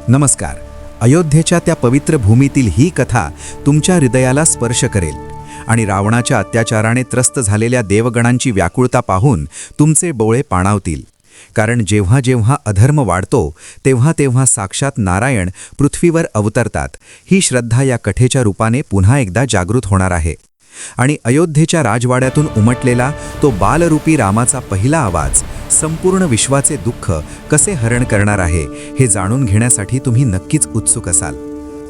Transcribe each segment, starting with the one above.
नमस्कार. अयोध्येच्या त्या पवित्र भूमीतील ही कथा तुमच्या हृदयाला स्पर्श करेल आणि रावणाच्या अत्याचाराने त्रस्त झालेल्या देवगणांची व्याकुळता पाहून तुमचे डोळे पाणावतील. कारण जेव्हा जेव्हा अधर्म वाढतो तेव्हा तेव्हा साक्षात नारायण पृथ्वीवर अवतरतात. ही श्रद्धा या कथेच्या रूपाने पुन्हा एकदा जागृत होणार आहे. आणि अयोध्येच्या राजवाड्यातून उमटलेला तो बालरूपी रामाचा पहिला आवाज संपूर्ण विश्वाचे दुःख कसे हरण करणार आहे हे जाणून घेण्यासाठी तुम्ही नक्कीच उत्सुक असाल.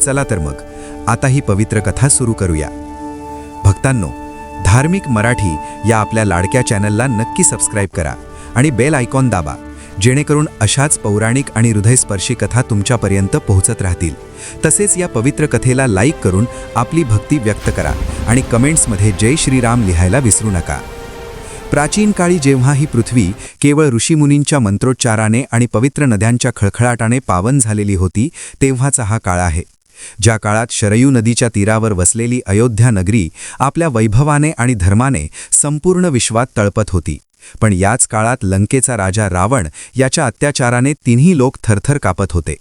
चला तर मग आता ही पवित्र कथा सुरू करूया. भक्तांनो, धार्मिक मराठी या आपल्या लाडक्या चॅनलला नक्की सबस्क्राईब करा आणि बेल आयकॉन दाबा, जेणेकरून अशाच पौराणिक आणि हृदयस्पर्शी कथा तुमच्यापर्यंत पोहोचत राहतील. तसेच या पवित्र कथेला लाईक करून आपली भक्ती व्यक्त करा आणि कमेंट्समध्ये जय श्रीराम लिहायला विसरू नका. प्राचीन काळी जेव्हा ही पृथ्वी केवळ ऋषीमुनींच्या मंत्रोच्चाराने आणि पवित्र नद्यांच्या खळखळाटाने पावन झालेली होती, तेव्हाचा हा काळ आहे. ज्या काळात शरयू नदीच्या तीरावर वसलेली अयोध्या नगरी आपल्या वैभवाने आणि धर्माने संपूर्ण विश्वात तळपत होती. पण याच काळात लंकेचा राजा रावण याच्या अत्याचाराने तिन्ही लोक थरथर कापत होते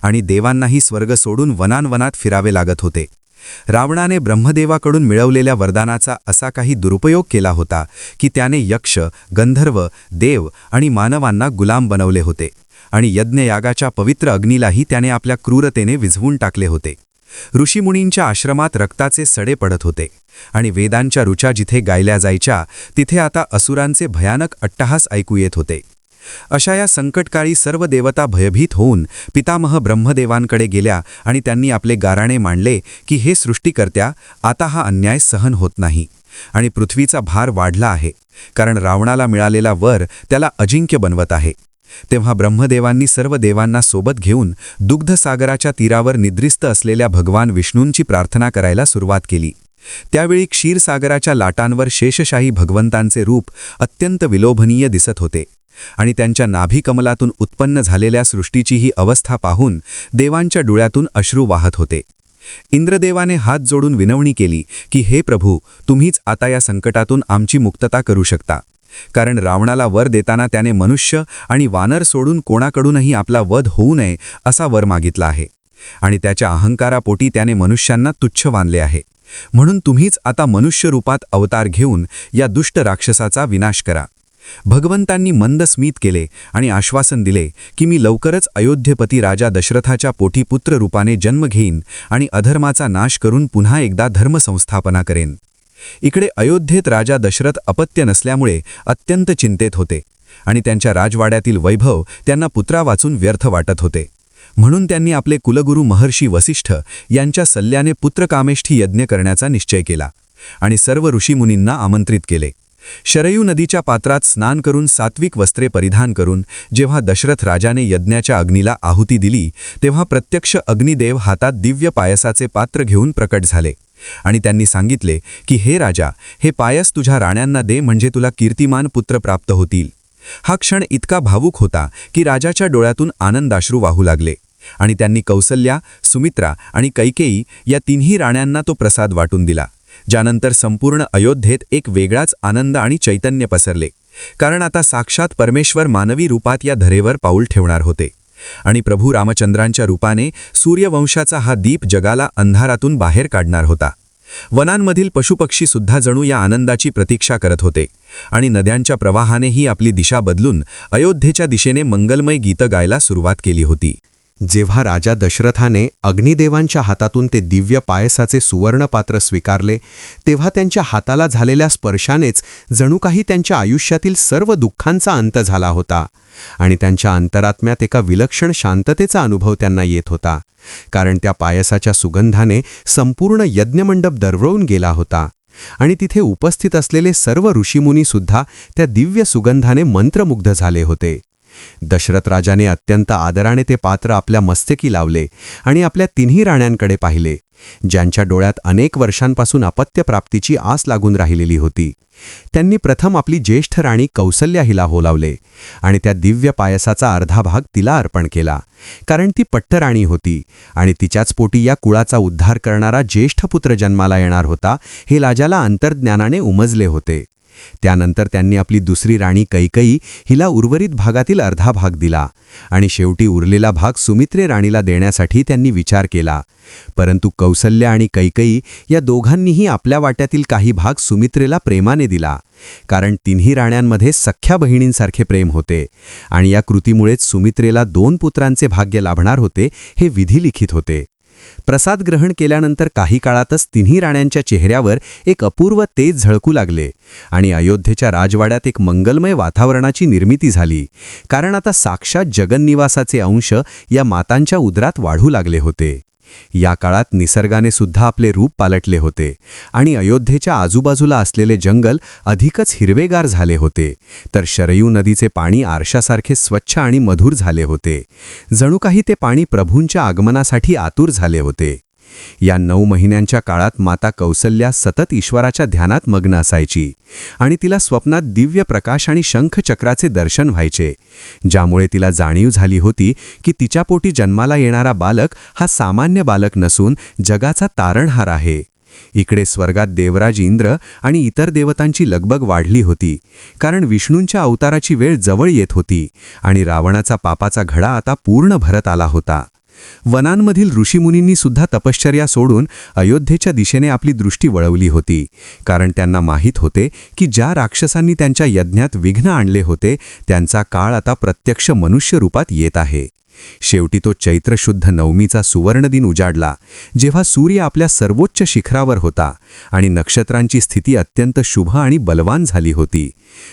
आणि देवांनाही स्वर्ग सोडून वनांवनात फिरावे लागत होते. रावणाने ब्रह्मदेवाकडून मिळवलेल्या वरदानाचा असा काही दुरुपयोग केला होता की त्याने यक्ष, गंधर्व, देव आणि मानवांना गुलाम बनवले होते आणि यज्ञयागाच्या पवित्र अग्नीलाही त्याने आपल्या क्रूरतेने विझवून टाकले होते. ऋषीमुनींच्या आश्रमात रक्ताचे सडे पडत होते आणि वेदांच्या ऋचा जिथे गायल्या जायच्या तिथे आता असुरांचे भयानक अट्टहास ऐकू येत होते. अशा या संकटकाळी सर्व देवता भयभीत होऊन पितामह ब्रह्मदेवांकडे गेल्या आणि त्यांनी आपले गाराणे मांडले की हे सृष्टिकर्त्या, आता हा अन्याय सहन होत नाही आणि पृथ्वीचा भार वाढला आहे, कारण रावणाला मिळालेला वर त्याला अजिंक्य बनवत आहे. तेव्हा ब्रह्मदेवांनी सर्व देवांना सोबत घेऊन दुग्धसागराच्या तीरावर निद्रिस्त असलेल्या भगवान विष्णूंची प्रार्थना करायला सुरुवात केली. त्यावेळी क्षीरसागराच्या लाटांवर शेषशाही भगवंतांचे रूप अत्यंत विलोभनीय दिसत होते आणि त्यांच्या नाभिकमलातून उत्पन्न झालेल्या सृष्टीची ही अवस्था पाहून देवांच्या डोळ्यातून अश्रू वाहत होते. इंद्रदेवाने हात जोडून विनवणी केली की हे प्रभू, तुम्हीच आता या संकटातून आमची मुक्तता करू शकता, कारण रावणाला वर देताना त्याने मनुष्य आणि वानर सोडून कोणाकडूनही आपला वध होऊ नये असा वर मागितला आहे आणि त्याच्या अहंकारापोटी त्याने मनुष्यांना तुच्छ मानले आहे. म्हणून तुम्हीच आता मनुष्य रूपात अवतार घेऊन या दुष्ट राक्षसाचा विनाश करा. भगवंतांनी मंद स्मित केले आणि आश्वासन दिले की मी लवकरच अयोध्येपती राजा दशरथाच्या पोटी पुत्र रूपाने जन्म घेईन आणि अधर्माचा नाश करून पुन्हा एकदा धर्मसंस्थापना करेन. इकडे अयोध्येत राजा दशरथ अपत्य नसल्यामुळे अत्यंत चिंतेत होते आणि त्यांच्या राजवाड्यातील वैभव त्यांना पुत्रा वाचून व्यर्थ वाटत होते. म्हणून त्यांनी आपले कुलगुरू महर्षी वसिष्ठ यांच्या सल्ल्याने पुत्रकामेष्ठी यज्ञ करण्याचा निश्चय केला आणि सर्व ऋषीमुनींना आमंत्रित केले. शरयू नदीच्या पात्रात स्नान करून सात्विक वस्त्रे परिधान करून जेव्हा दशरथ राजाने यज्ञाच्या अग्नीला आहुती दिली, तेव्हा प्रत्यक्ष अग्निदेव हातात दिव्य पायसाचे पात्र घेऊन प्रकट झाले आणि त्यांनी सांगितले की हे राजा, हे पायस तुझ्या राण्यांना दे, म्हणजे तुला कीर्तिमान पुत्र प्राप्त होतील. हा क्षण इतका भावुक होता की राजाच्या डोळ्यातून आनंदाश्रू वाहू लागले आणि त्यांनी कौसल्या, सुमित्रा आणि कैकेयी या तिन्ही राण्यांना तो प्रसाद वाटून दिला. ज्यानंतर संपूर्ण अयोध्येत एक वेगळाच आनंद आणि चैतन्य पसरले, कारण आता साक्षात परमेश्वर मानवी रूपात या धरेवर पाऊल ठेवणार होते आणि प्रभू रामचंद्रांच्या रूपाने सूर्यवंशाचा हा दीप जगाला अंधारातून बाहेर काढणार होता. वनांमधील पशुपक्षी सुद्धा जणू या आनंदाची प्रतीक्षा करत होते आणि नद्यांच्या प्रवाहानेही आपली दिशा बदलून अयोध्येच्या दिशेने मंगलमय गीतं गायला सुरुवात केली होती. जेव्हा राजा दशरथाने अग्निदेवांच्या हातातून ते दिव्य पायसाचे सुवर्णपात्र स्वीकारले, तेव्हा त्यांच्या हाताला झालेल्या स्पर्शानेच जणू काही त्यांच्या आयुष्यातील सर्व दुःखांचा अंत झाला होता आणि त्यांच्या अंतरात्म्यात एका विलक्षण शांततेचा अनुभव त्यांना येत होता, कारण त्या पायसाच्या सुगंधाने संपूर्ण यज्ञमंडप दरवळून गेला होता आणि तिथे उपस्थित असलेले सर्व ऋषीमुनीसुद्धा त्या दिव्य सुगंधाने मंत्रमुग्ध झाले होते. दशरथ राजाने अत्यंत आदराने ते पात्र आपल्या मस्तकी लावले आणि आपल्या तिन्ही राण्यांकडे पाहिले, ज्यांच्या डोळ्यात अनेक वर्षांपासून अपत्यप्राप्तीची आस लागून राहिलेली होती. त्यांनी प्रथम आपली ज्येष्ठ राणी कौसल्या हिला होलावले आणि त्या दिव्य पायसाचा अर्धा भाग तिला अर्पण केला, कारण ती पट्टराणी होती आणि तिच्याच पोटी या कुळाचा उद्धार करणारा ज्येष्ठ पुत्र जन्माला येणार होता हे राजाला अंतर्ज्ञानाने उमजले होते. त्यानंतर त्यांनी आपली दुसरी राणी कैकई हिला उर्वरित भागातील अर्धा भाग दिला आणि शेवटी उरलेला भाग सुमित्रे राणीला देण्यासाठी त्यांनी विचार केला. परंतु कौसल्या आणि कैकई या दोघांनीही आपल्या वाट्यातील काही भाग सुमित्रेला प्रेमाने दिला, कारण तिन्ही राण्यांमध्ये सख्ख्या बहिणींसारखे प्रेम होते आणि या कृतीमुळेच सुमित्रेला 2 पुत्रांचे भाग्य लाभणार होते हे विधिलिखित होते. प्रसाद ग्रहण केल्यानंतर काही काळातच तिन्ही राण्यांच्या चेहऱ्यावर एक अपूर्व तेज झळकू लागले आणि अयोध्येच्या राजवाड्यात एक मंगलमय वातावरणाची निर्मिती झाली, कारण आता साक्षात जगन्निवासाचे अंश या मातांच्या उदरात वाढू लागले होते. या काळात निसर्गाने सुद्धा आपले रूप पालटले होते आणि अयोध्येच्या आजूबाजूला असलेले जंगल अधिकच हिरवेगार झाले होते, तर शरयू नदीचे पाणी आरशासारखे स्वच्छ आणि मधुर झाले होते. जणू काही ते पाणी प्रभूंच्या आगमनासाठी आतुर झाले होते. या 9 महिन्यांच्या काळात माता कौसल्या सतत ईश्वराच्या ध्यानात मग्न असायची आणि तिला स्वप्नात दिव्य प्रकाश आणि शंखचक्राचे दर्शन व्हायचे, ज्यामुळे तिला जाणीव झाली होती की तिच्या पोटी जन्माला येणारा बालक हा सामान्य बालक नसून जगाचा तारणहार आहे. इकडे स्वर्गात देवराज इंद्र आणि इतर देवतांची लगबग वाढली होती, कारण विष्णूंच्या अवताराची वेळ जवळ येत होती आणि रावणाचा पापाचा घडा आता पूर्ण भरत आला होता. वनांमधील ऋषीमुनींनी सुद्धा तपश्चर्या सोडून अयोध्येच्या दिशेने आपली दृष्टी वळवली होती, कारण त्यांना माहीत होते की ज्या राक्षसांनी त्यांच्या यज्ञात विघ्न आणले होते त्यांचा काळ आता प्रत्यक्ष मनुष्य रूपात येत आहे. शेवटी तो चैत्रशुद्ध नवमीचा सुवर्णदिन उजाडला, जेव्हा सूर्य आपल्या सर्वोच्च शिखरावर होता आणि नक्षत्रांची स्थिती अत्यंत शुभ आणि बलवान झाली होती.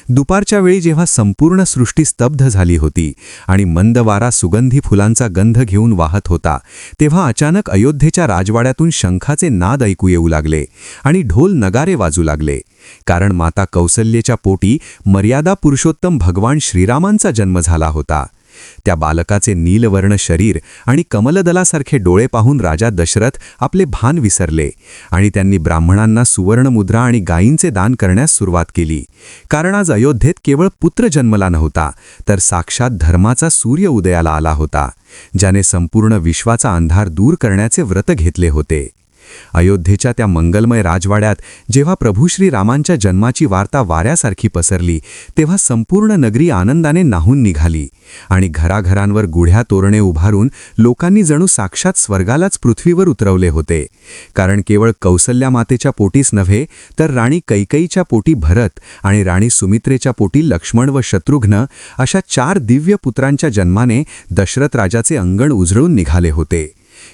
दुपारच्या वेळी जेव्हा संपूर्ण सृष्टी स्तब्ध झाली होती आणि मंद वारा सुगंधी फुलांचा गंध घेऊन वाहत होता, तेव्हा अचानक अयोध्येच्या राजवाड्यातून शंखाचे नाद ऐकू येऊ लागले आणि ढोल नगारे वाजू लागले, कारण माता कौसल्येच्या पोटी मर्यादा पुरुषोत्तम भगवान श्रीरामांचा जन्म झाला होता. त्या बालकाचे नीलवर्ण शरीर आणि कमलदलासारखे डोळे पाहून राजा दशरथ आपले भान विसरले आणि त्यांनी ब्राह्मणांना सुवर्णमुद्रा आणि गायींचे दान करण्यास सुरुवात केली, कारण आज अयोध्येत केवळ पुत्र जन्मला नव्हता, तर साक्षात धर्माचा सूर्य उदयाला आला होता, ज्याने संपूर्ण विश्वाचा अंधार दूर करण्याचे व्रत घेतले होते. अयोध्येच्या त्या मंगलमय राजवाड्यात जेव्हा प्रभू श्रीरामांच्या जन्माची वार्ता वाऱ्यासारखी पसरली, तेव्हा संपूर्ण नगरी आनंदाने न्हाऊन निघाली आणि घराघरांवर गुढ्या तोरणे उभारून लोकांनी जणू साक्षात स्वर्गालाच पृथ्वीवर उतरवले होते, कारण केवळ कौसल्या मातेच्या पोटीच नव्हे तर राणी कैकईच्या पोटी भरत आणि राणी सुमित्रेच्या पोटी लक्ष्मण व शत्रुघ्न अशा 4 दिव्य पुत्रांच्या जन्माने दशरथ राजाचे अंगण उजळून निघाले होते.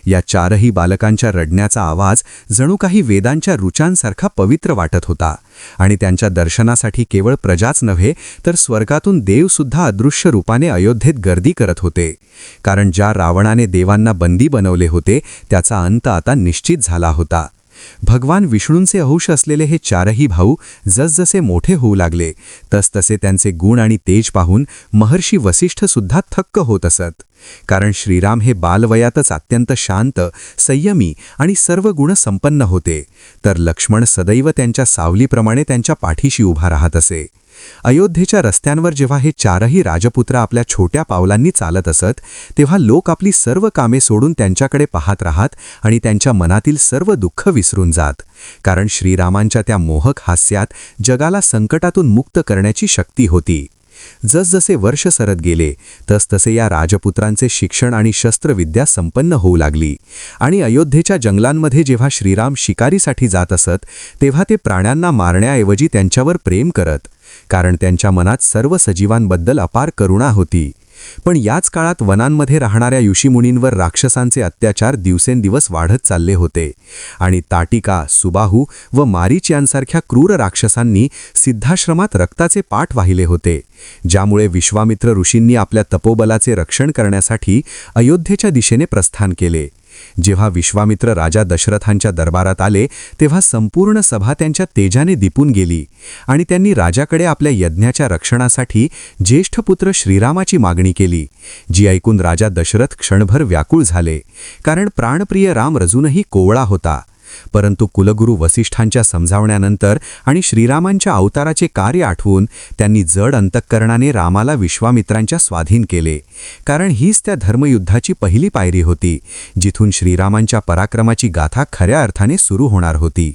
या 4ही बालकांच्या रडण्याचा आवाज जणू काही वेदांच्या ऋचांसारखा पवित्र वाटत होता आणि त्यांच्या दर्शनासाठी केवळ प्रजाच नव्हे तर स्वर्गातून देवसुद्धा अदृश्य रूपाने अयोध्येत गर्दी करत होते, कारण ज्या रावणाने देवांना बंदी बनवले होते त्याचा अंत आता निश्चित झाला होता. भगवान विष्णूंचे अंश असलेले हे 4ही भाऊ जसजसे मोठे होऊ लागले तसतसे त्यांचे गुण आणि तेज पाहून महर्षी वसिष्ठसुद्धा थक्क होत असत, कारण श्रीराम हे बालवयातच अत्यंत शांत, संयमी आणि सर्व गुण संपन्न होते, तर लक्ष्मण सदैव त्यांच्या सावलीप्रमाणे त्यांच्या पाठीशी उभा राहत असे. अयोध्येच्या रस्त्यांवर जेव्हा हे 4ही राजपुत्र आपल्या छोट्या पावलांनी चालत असत, तेव्हा लोक आपली सर्व कामे सोडून त्यांच्याकडे पाहत राहत आणि त्यांच्या मनातील सर्व दुःख विसरून जात, कारण श्रीरामांच्या त्या मोहक हास्यात जगाला संकटातून मुक्त करण्याची शक्ती होती. जसजसे वर्ष सरत गेले तसतसे या राजपुत्रांचे शिक्षण आणि शस्त्रविद्या संपन्न होऊ लागली आणि अयोध्येच्या जंगलांमध्ये जेव्हा श्रीराम शिकारीसाठी जात असत, तेव्हा ते प्राण्यांना मारण्याऐवजी त्यांच्यावर प्रेम करत, कारण त्यांच्या मनात सर्व सजीवांबद्दल अपार करुणा होती. पण याच काळात वनांमध्ये राहणाऱ्या ऋषीमुनींवर राक्षसांचे अत्याचार दिवसेंदिवस वाढत चालले होते आणि ताटिका, सुबाहू व मारीच यांसारख्या क्रूर राक्षसांनी सिद्धाश्रमात रक्ताचे पाठ वाहिले होते, ज्यामुळे विश्वामित्र ऋषींनी आपल्या तपोबलाचे रक्षण करण्यासाठी अयोध्येच्या दिशेने प्रस्थान केले. जेव्हा विश्वामित्र राजा दशरथांच्या दरबारात आले तेव्हा संपूर्ण सभा त्यांच्या तेजाने दिपून गेली आणि त्यांनी राजाकडे आपल्या यज्ञाच्या रक्षणासाठी ज्येष्ठ पुत्र श्रीरामाची मागणी केली, जी ऐकून राजा दशरथ क्षणभर व्याकुळ झाले, कारण प्राणप्रिय राम अजूनही कोवळा होता. परंतु कुलगुरू वसिष्ठांच्या समजावण्यानंतर आणि श्रीरामांच्या अवताराचे कार्य आठवून त्यांनी जड अंतःकरणाने रामाला विश्वामित्रांच्या स्वाधीन केले, कारण हीच त्या धर्मयुद्धाची पहिली पायरी होती, जिथून श्रीरामांच्या पराक्रमाची गाथा खऱ्या अर्थाने सुरू होणार होती.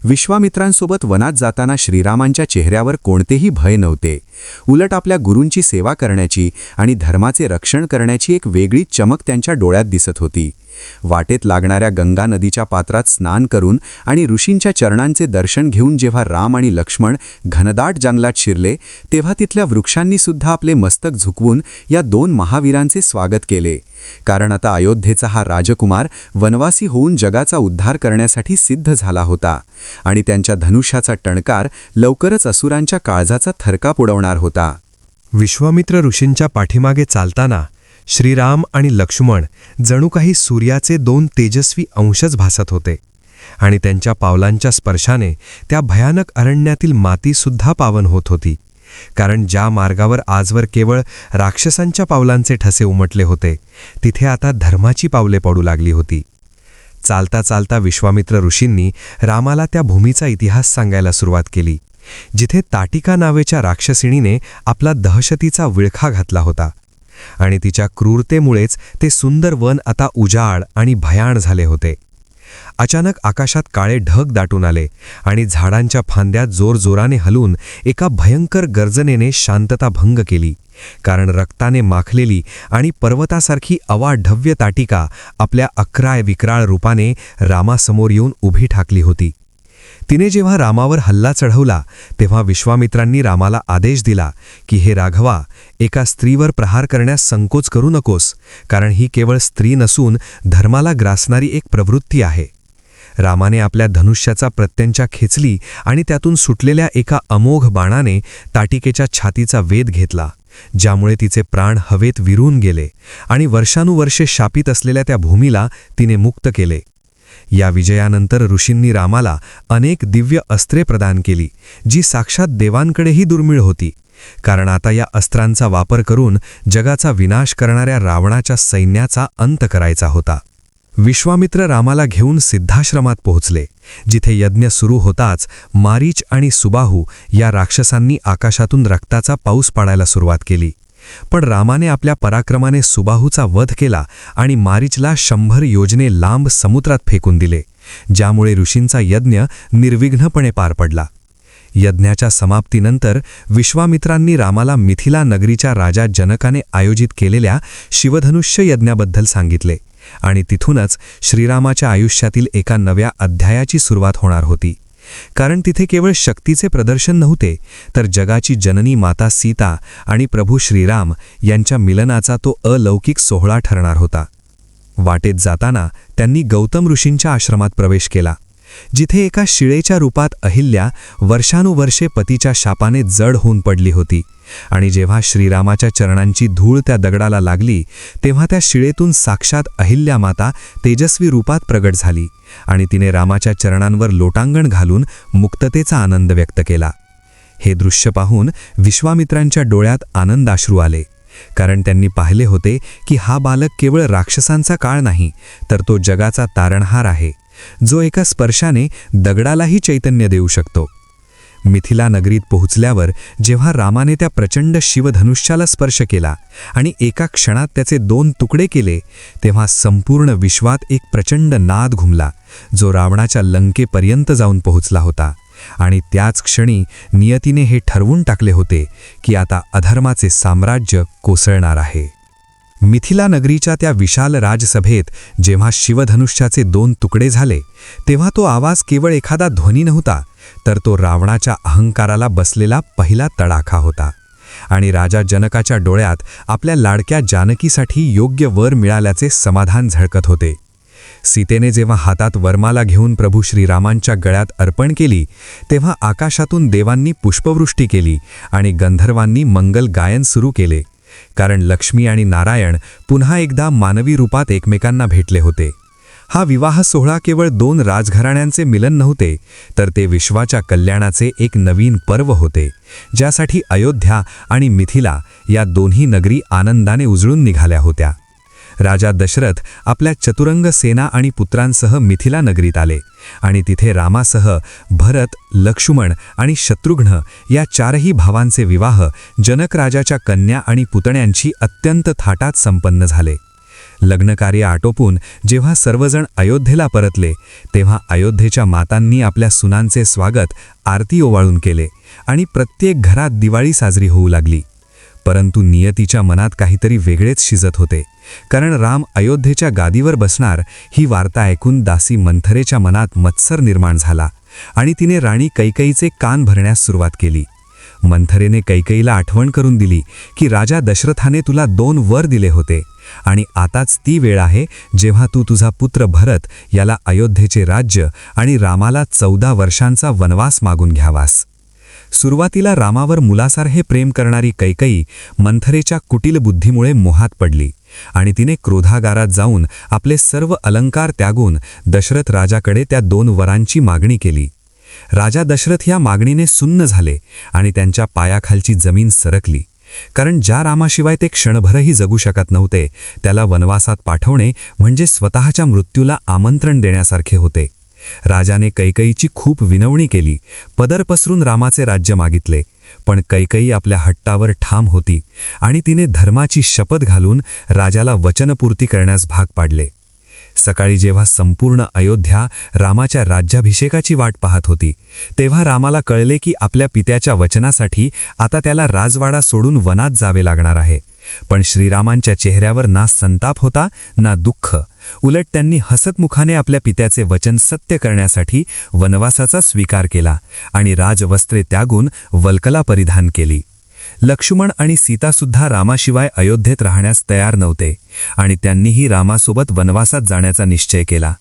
विश्वामित्रांसोबत वनात जाताना श्रीरामांच्या चेहऱ्यावर कोणतेही भय नव्हते. उलट आपल्या गुरूंची सेवा करण्याची आणि धर्माचे रक्षण करण्याची एक वेगळी चमक त्यांच्या डोळ्यात दिसत होती. वाटेत लागणाऱ्या गंगा नदीच्या पात्रात स्नान करून आणि ऋषींच्या चरणांचे दर्शन घेऊन जेव्हा राम आणि लक्ष्मण घनदाट जंगलात शिरले, तेव्हा तिथल्या वृक्षांनी सुद्धा आपले मस्तक झुकवून या दोन महावीरांचे स्वागत केले. कारण आता अयोध्येचा हा राजकुमार वनवासी होऊन जगाचा उद्धार करण्यासाठी सिद्ध झाला होता आणि त्यांच्या धनुष्याचा टणकार लवकरच असुरांच्या काळजाचा थरकाप उडवणार होता. विश्वामित्र ऋषींच्या पाठीमागे चालताना श्रीराम आणि लक्ष्मण जणू काही सूर्याचे दोन तेजस्वी अंशच भासत होते आणि त्यांच्या पावलांच्या स्पर्शाने त्या भयानक अरण्यातील मातीसुद्धा पावन होत होती. कारण ज्या मार्गावर आजवर केवळ राक्षसांच्या पावलांचे ठसे उमटले होते, तिथे आता धर्माची पावले पडू लागली होती. चालता चालता विश्वामित्र ऋषींनी रामाला त्या भूमीचा इतिहास सांगायला सुरुवात केली, जिथे ताटिका नावेच्या राक्षसिणीने आपला दहशतीचा विळखा घातला होता आणि तिच्या क्रूरतेमुळेच ते सुंदर वन आता उजाड आणि भयाण झाले होते. अचानक आकाशात काळे ढग दाटून आले आणि झाडांच्या फांद्या जोरजोराने हलून एका भयंकर गर्जनेने शांतता भंग केली. कारण रक्ताने माखलेली आणि पर्वतासारखी अवाढव्य ताटिका आपल्या अक्राळ विक्राळ रूपाने रामासमोर येऊन उभी ठाकली होती. तिने जेव्हा रामावर हल्ला चढवला, तेव्हा विश्वामित्रांनी रामाला आदेश दिला की हे राघवा, एका स्त्रीवर प्रहार करण्यास संकोच करू नकोस, कारण ही केवळ स्त्री नसून धर्माला ग्रासणारी एक प्रवृत्ती आहे. रामाने आपल्या धनुष्याचा प्रत्यंचा खेचली आणि त्यातून सुटलेल्या एका अमोघ बाणाने ताटिकेच्या छातीचा वेध घेतला, ज्यामुळे तिचे प्राण हवेत विरून गेले आणि वर्षानुवर्षे शापित असलेल्या त्या भूमीला तिने मुक्त केले. या विजयानंतर ऋषींनी रामाला अनेक दिव्य अस्त्रे प्रदान केली, जी साक्षात देवांकडेही दुर्मिळ होती. कारण आता या अस्त्रांचा वापर करून जगाचा विनाश करणाऱ्या रावणाच्या सैन्याचा अंत करायचा होता. विश्वामित्र रामाला घेऊन सिद्धाश्रमात पोहोचले, जिथे यज्ञ सुरू होताच मारीच आणि सुबाहू या राक्षसांनी आकाशातून रक्ताचा पाऊस पाडायला सुरुवात केली. पण रामाने आपल्या पराक्रमाने सुबाहूचा वध केला आणि मारीचला 100 योजने लांब समुद्रात फेकून दिले, ज्यामुळे ऋषींचा यज्ञ निर्विघ्नपणे पार पडला. यज्ञाच्या समाप्तीनंतर विश्वामित्रांनी रामाला मिथिला नगरीच्या राजा जनकाने आयोजित केलेल्या शिवधनुष्य यज्ञाबद्दल सांगितले आणि तिथूनच श्रीरामाच्या आयुष्यातील एका नव्या अध्यायाची सुरुवात होणार होती. कारण तिथे केवळ शक्तीचे प्रदर्शन नव्हते, तर जगाची जननी माता सीता आणि प्रभू श्रीराम यांच्या मिलनाचा तो अलौकिक सोहळा ठरणार होता. वाटेत जाताना त्यांनी गौतम ऋषींच्या आश्रमात प्रवेश केला, जिथे एका शिळेच्या रूपात अहिल्या वर्षानुवर्षे पतीच्या शापाने जड होऊन पडली होती आणि जेव्हा श्रीरामाच्या चरणांची धूळ त्या दगडाला लागली, तेव्हा त्या शिळेतून साक्षात अहिल्या माता तेजस्वी रूपात प्रगट झाली आणि तिने रामाच्या चरणांवर लोटांगण घालून मुक्ततेचा आनंद व्यक्त केला. हे दृश्य पाहून विश्वामित्रांच्या डोळ्यात आनंदाश्रू आले, कारण त्यांनी पाहिले होते की हा बालक केवळ राक्षसांचा काळ नाही, तर तो जगाचा तारणहार आहे, जो एका स्पर्शाने दगडालाही चैतन्य देऊ शकतो. मिथिला नगरीत पोहोचल्यावर जेव्हा रामाने त्या प्रचंड शिवधनुष्याला स्पर्श केला आणि एका क्षणात त्याचे 2 तुकडे केले, तेव्हा संपूर्ण विश्वात एक प्रचंड नाद घुमला, जो रावणाच्या लंकेपर्यंत जाऊन पोहोचला होता. आणि त्याच क्षणी नियतीने हे ठरवून टाकले होते की आता अधर्माचे साम्राज्य कोसळणार आहे. मिथिला नगरीच्या त्या विशाल राजसभेत जेव्हा शिवधनुष्याचे 2 तुकडे झाले, तेव्हा तो आवाज केवळ एखादा ध्वनी नव्हता, तर तो रावणाच्या अहंकाराला बसलेला पहिला तडाखा होता. आणि राजा जनकाच्या डोळ्यात आपल्या लाडक्या जानकीसाठी योग्य वर मिळाल्याचे समाधान झळकत होते. सीतेने जेव्हा हातात वरमाला घेऊन प्रभू श्रीरामांच्या गळ्यात अर्पण केली, तेव्हा आकाशातून देवांनी पुष्पवृष्टी केली आणि गंधर्वांनी मंगल गायन सुरू केले. कारण लक्ष्मी आणि नारायण पुन्हा एकदा मानवी रूपात एकमेकांना भेटले होते. हा विवाह सोहळा केवळ 2 राजघराण्यांचे मिलन नव्हते, तर ते विश्वाच्या कल्याणाचे एक नवीन पर्व होते, ज्यासाठी अयोध्या आणि मिथिला या दोन्ही नगरी आनंदाने उजळून निघाल्या होत्या. राजा दशरथ आपल्या चतुरंग सेना आणि पुत्रांसह मिथिला नगरीत आले आणि तिथे रामासह भरत, लक्ष्मण आणि शत्रुघ्न या 4ही भावांचे विवाह जनक राजाच्या कन्या आणि पुतण्यांची अत्यंत थाटात संपन्न झाले. लग्नकार्य आटोपून जेव्हा सर्वजण अयोध्येला परतले तेव्हा अयोध्येच्या मातांनी आपल्या सुनांचे स्वागत आरती ओवाळून केले आणि प्रत्येक घरात दिवाळी साजरी होऊ लागली. परंतु नियतीच्या मनात काहीतरी वेगळेच शिजत होते, कारण राम अयोध्येच्या गादीवर बसणार ही वार्ता ऐकून दासी मंथरेच्या मनात मत्सर निर्माण झाला आणि तिने राणी कैकेयीचे कान भरण्यास सुरुवात केली. मंथरेने कैकेयीला आठवण करून दिली की राजा दशरथाने तुला 2 वर दिले होते आणि आताच ती वेळ आहे जेव्हा तू तुझा पुत्र भरत याला अयोध्येचे राज्य आणि रामाला 14 वर्षांचा वनवास मागून घ्यावास. सुरुवातीला रामावर मुलासारखे प्रेम करणारी कैकेयी मंथरेच्या कुटील बुद्धीमुळे मोहात पडली आणि तिने क्रोधागारात जाऊन आपले सर्व अलंकार त्यागून दशरथ राजाकडे त्या 2 वरांची मागणी केली. राजा दशरथ या मागणीने सुन्न झाले आणि त्यांच्या पायाखालची जमीन सरकली, कारण ज्या रामाशिवाय ते क्षणभरही जगू शकत नव्हते त्याला वनवासात पाठवणे म्हणजे स्वतःच्या मृत्यूला आमंत्रण देण्यासारखे होते. राजाने कैकेयीची खूप विनवणी केली, पदर पसरून रामाचे राज्य मागितले, पण कैकेयी आपल्या हट्टावर ठाम होती आणि तिने धर्माची शपथ घालून राजाला वचनपूर्ती करण्यास भाग पाडले. सकाळी जेव्हा संपूर्ण अयोध्या रामाच्या राज्याभिषेकाची वाट पाहत होती तेव्हा रामाला कळले की आपल्या पित्याच्या वचनासाठी आता त्याला राजवाडा सोडून वनात जावे लागणार आहे. पण श्रीरामांच्या चेहऱ्यावर ना संताप होता ना दुःख. उलट त्यांनी हसतमुखाने आपल्या पित्याचे वचन सत्य करण्यासाठी वनवासाचा स्वीकार केला आणि राजवस्त्रे त्यागून वल्कला परिधान केली. लक्ष्मण आणि सीतासुद्धा रामाशिवाय अयोध्येत राहण्यास तयार नव्हते आणि त्यांनीही रामासोबत वनवासात जाण्याचा निश्चय केला.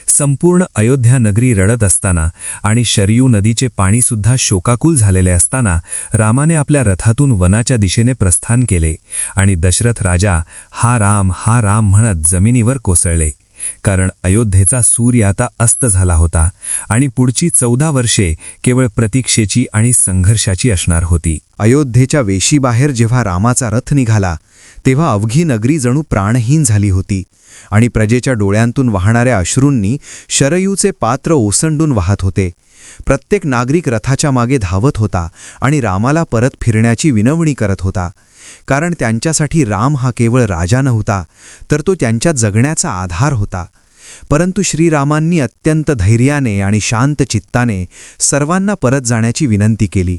संपूर्ण अयोध्या नगरी रडत असताना आणि शरयू नदीचे पाणीसुद्धा शोकाकुल झालेले असताना रामाने आपल्या रथातून वनाच्या दिशेने प्रस्थान केले आणि दशरथ राजा हा राम म्हणत जमिनीवर कोसळले, कारण अयोध्येचा सूर्य आता अस्त झाला होता आणि पुढची 14 वर्षे केवळ प्रतीक्षेची आणि संघर्षाची असणार होती. अयोध्येच्या वेशीबाहेर जेव्हा रामाचा रथ निघाला तेव्हा अवघी नगरी जणू प्राणहीन झाली होती आणि प्रजेच्या डोळ्यांतून वाहणाऱ्या अश्रूंनी शरयूचे पात्र ओसंडून वाहत होते. प्रत्येक नागरिक रथाच्या मागे धावत होता आणि रामाला परत फिरण्याची विनवणी करत होता, कारण त्यांच्यासाठी राम हा केवळ राजा नव्हता तर तो त्यांच्या जगण्याचा आधार होता. परंतु श्रीरामांनी अत्यंत धैर्याने आणि शांत चित्ताने सर्वांना परत जाण्याची विनंती केली,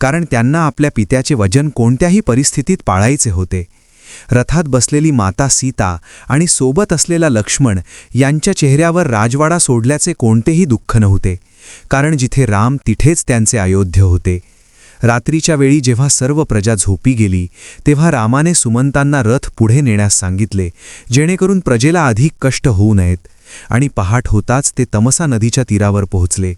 कारण त्यांना आपल्या पित्याचे वचन कोणत्याही परिस्थितीत पाळायचे होते. रथात बसलेली माता सीता आणि सोबत असलेला लक्ष्मण यांच्या चेहऱ्यावर राजवाडा सोडल्याचे कोणतेही दुःख नव्हते, कारण जिथे राम तिथेच त्यांचे अयोध्य होते. रात्रीच्या वेळी जेव्हा सर्व प्रजा झोपी गेली तेव्हा रामाने सुमंतांना रथ पुढे नेण्यास सांगितले, जेणेकरून प्रजेला अधिक कष्ट होऊ नयेत. आणि पहाट होताच ते तमसा नदीच्या तीरावर पोहोचले.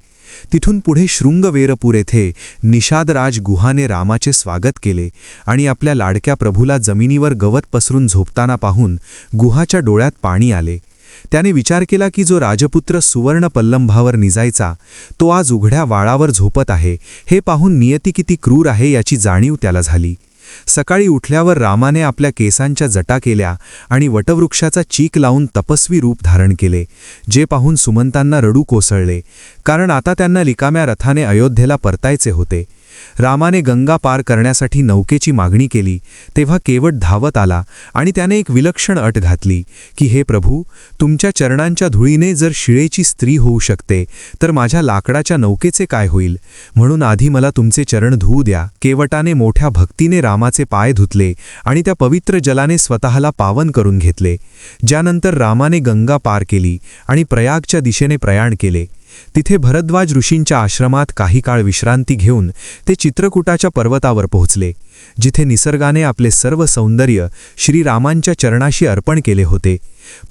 तिथून पुढे शृंगवेरपूर येथे निषादराज गुहाने रामाचे स्वागत केले आणि आपल्या लाडक्या प्रभूला जमिनीवर गवत पसरून झोपताना पाहून गुहाच्या डोळ्यात पाणी आले. त्याने विचार केला की जो राजपुत्र सुवर्ण पल्लंभावर निजायचा तो आज उघड्या वाळावर झोपत आहे, हे पाहून नियती किती क्रूर आहे याची जाणीव त्याला झाली. सकाळी उठल्यावर रामाने आपल्या केसांच्या जटा केल्या आणि वटवृक्षाचा चीक लावून तपस्वी रूप धारण केले, जे पाहून सुमंतांना रडू कोसळले, कारण आता त्यांना रिकाम्या रथाने अयोध्येला परतायचे होते. रामाने गंगा पार करण्यासाठी नौकेची मागणी केली तेव्हा केवट धावत आला आणि त्याने एक विलक्षण अट घातली की हे प्रभू, तुमच्या चरणांच्या धुळीने जर शिळेची स्त्री होऊ शकते तर माझ्या लाकडाच्या नौकेचे काय होईल, म्हणून आधी मला तुमचे चरण धुवू द्या. केवटाने मोठ्या भक्तीने रामाचे पाय धुतले आणि त्या पवित्र जलाने स्वतःला पावन करून घेतले. ज्यानंतर रामाने गंगा पार केली आणि प्रयागच्या दिशेने प्रयाण केले. तिथे भरद्वाज ऋषींच्या आश्रमात काही काळ विश्रांती घेऊन ते चित्रकूटाच्या पर्वतावर पोहोचले, जिथे निसर्गाने आपले सर्व सौंदर्य श्रीरामांच्या चरणाशी अर्पण केले होते.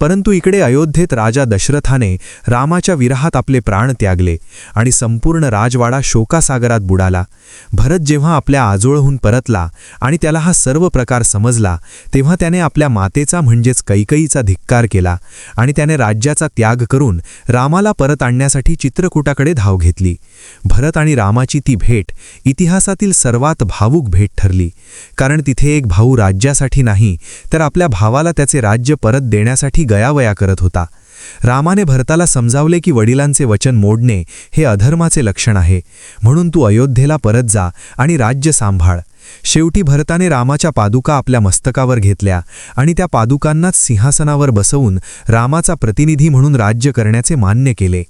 परंतु इकडे अयोध्येत राजा दशरथाने रामाच्या विरहात आपले प्राण त्यागले आणि संपूर्ण राजवाडा शोकासागरात बुडाला. भरत जेव्हा आपल्या आजोळहून परतला आणि त्याला हा सर्व प्रकार समजला तेव्हा त्याने आपल्या मातेचा म्हणजेच कैकेयीचा धिक्कार केला आणि त्याने राज्याचा त्याग करून रामाला परत आणण्यासाठी चित्रकूटाकडे धाव घेतली. भरत आणि रामाची ती भेट इतिहासातील सर्वात भावूक भेट ठरली, कारण तिथे एक भाऊ राज्यासाठी नाही तर आपल्या भावाला त्याचे राज्य परत देण्यासाठी गयावया करत होता. रामाने भरताला समजावले की वडिलांचे वचन मोडणे हे अधर्माचे लक्षण आहे, म्हणून तू अयोध्येला परत जा आणि राज्य सांभाळ. शेवटी भरताने रामाच्या पादुका आपल्या मस्तकावर घेतल्या आणि त्या पादुकांनाच सिंहासनावर बसवून रामाचा प्रतिनिधी म्हणून राज्य करण्याचे मान्य केले.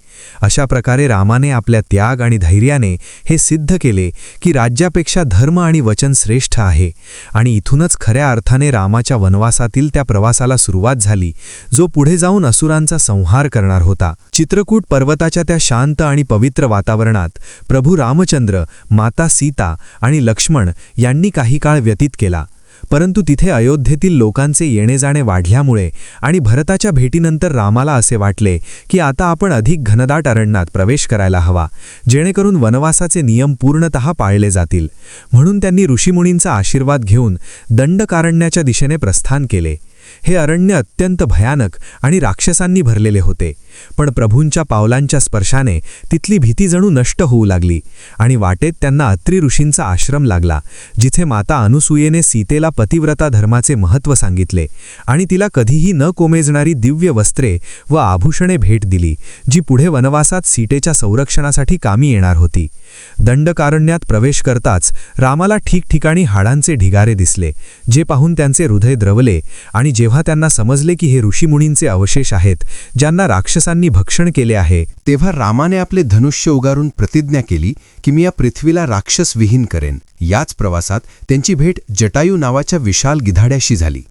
अशा प्रकारे रामाने आपल्या त्याग आणि धैर्याने हे सिद्ध केले की राज्यापेक्षा धर्म आणि वचन श्रेष्ठ आहे. आणि इथूनच खऱ्या अर्थाने रामाच्या वनवासातील त्या प्रवासाला सुरुवात झाली, जो पुढे जाऊन असुरांचा संहार करणार होता. चित्रकूट पर्वताच्या त्या शांत आणि पवित्र वातावरणात प्रभू रामचंद्र, माता सीता आणि लक्ष्मण यांनी काही काळ व्यतीत केला. परंतु तिथे अयोध्येतील लोकांचे येणेजाणे वाढल्यामुळे आणि भरताच्या भेटीनंतर रामाला असे वाटले की आता आपण अधिक घनदाट अरण्यात प्रवेश करायला हवा, जेणेकरून वनवासाचे नियम पूर्णतः पाळले जातील. म्हणून त्यांनी ऋषीमुनींचा आशीर्वाद घेऊन दंडकारण्याच्या दिशेने प्रस्थान केले. हे अरण्य अत्यंत भयानक आणि राक्षसांनी भरलेले होते, पण प्रभूंच्या पावलांच्या स्पर्शाने तिथली भीती जणू नष्ट होऊ लागली आणि वाटेत त्यांना अत्री ऋषींचा आश्रम लागला, जिथे माता अनुसूयेने सीतेला पतिव्रता धर्माचे महत्त्व सांगितले आणि तिला कधीही न कोमेजणारी दिव्य वस्त्रे व आभूषणे भेट दिली, जी पुढे वनवासात सीतेच्या संरक्षणासाठी कामी येणार होती. दंडकारण्यात प्रवेश करताच रामाला ठिकठिकाणी हाडांचे ढिगारे दिसले, जे पाहून त्यांचे हृदय द्रवले. आणि जेव्हा त्यांना समजले की हे ऋषीमुनींचे अवशेष आहेत, ज्यांना राक्षसांनी भक्षण केले आहे, तेव्हा रामाने आपले धनुष्य उगारून प्रतिज्ञा केली की मी या पृथ्वीला राक्षसविहीन करेन. याच प्रवासात त्यांची भेट जटायू नावाच्या विशाल गिधाड्याशी झाली,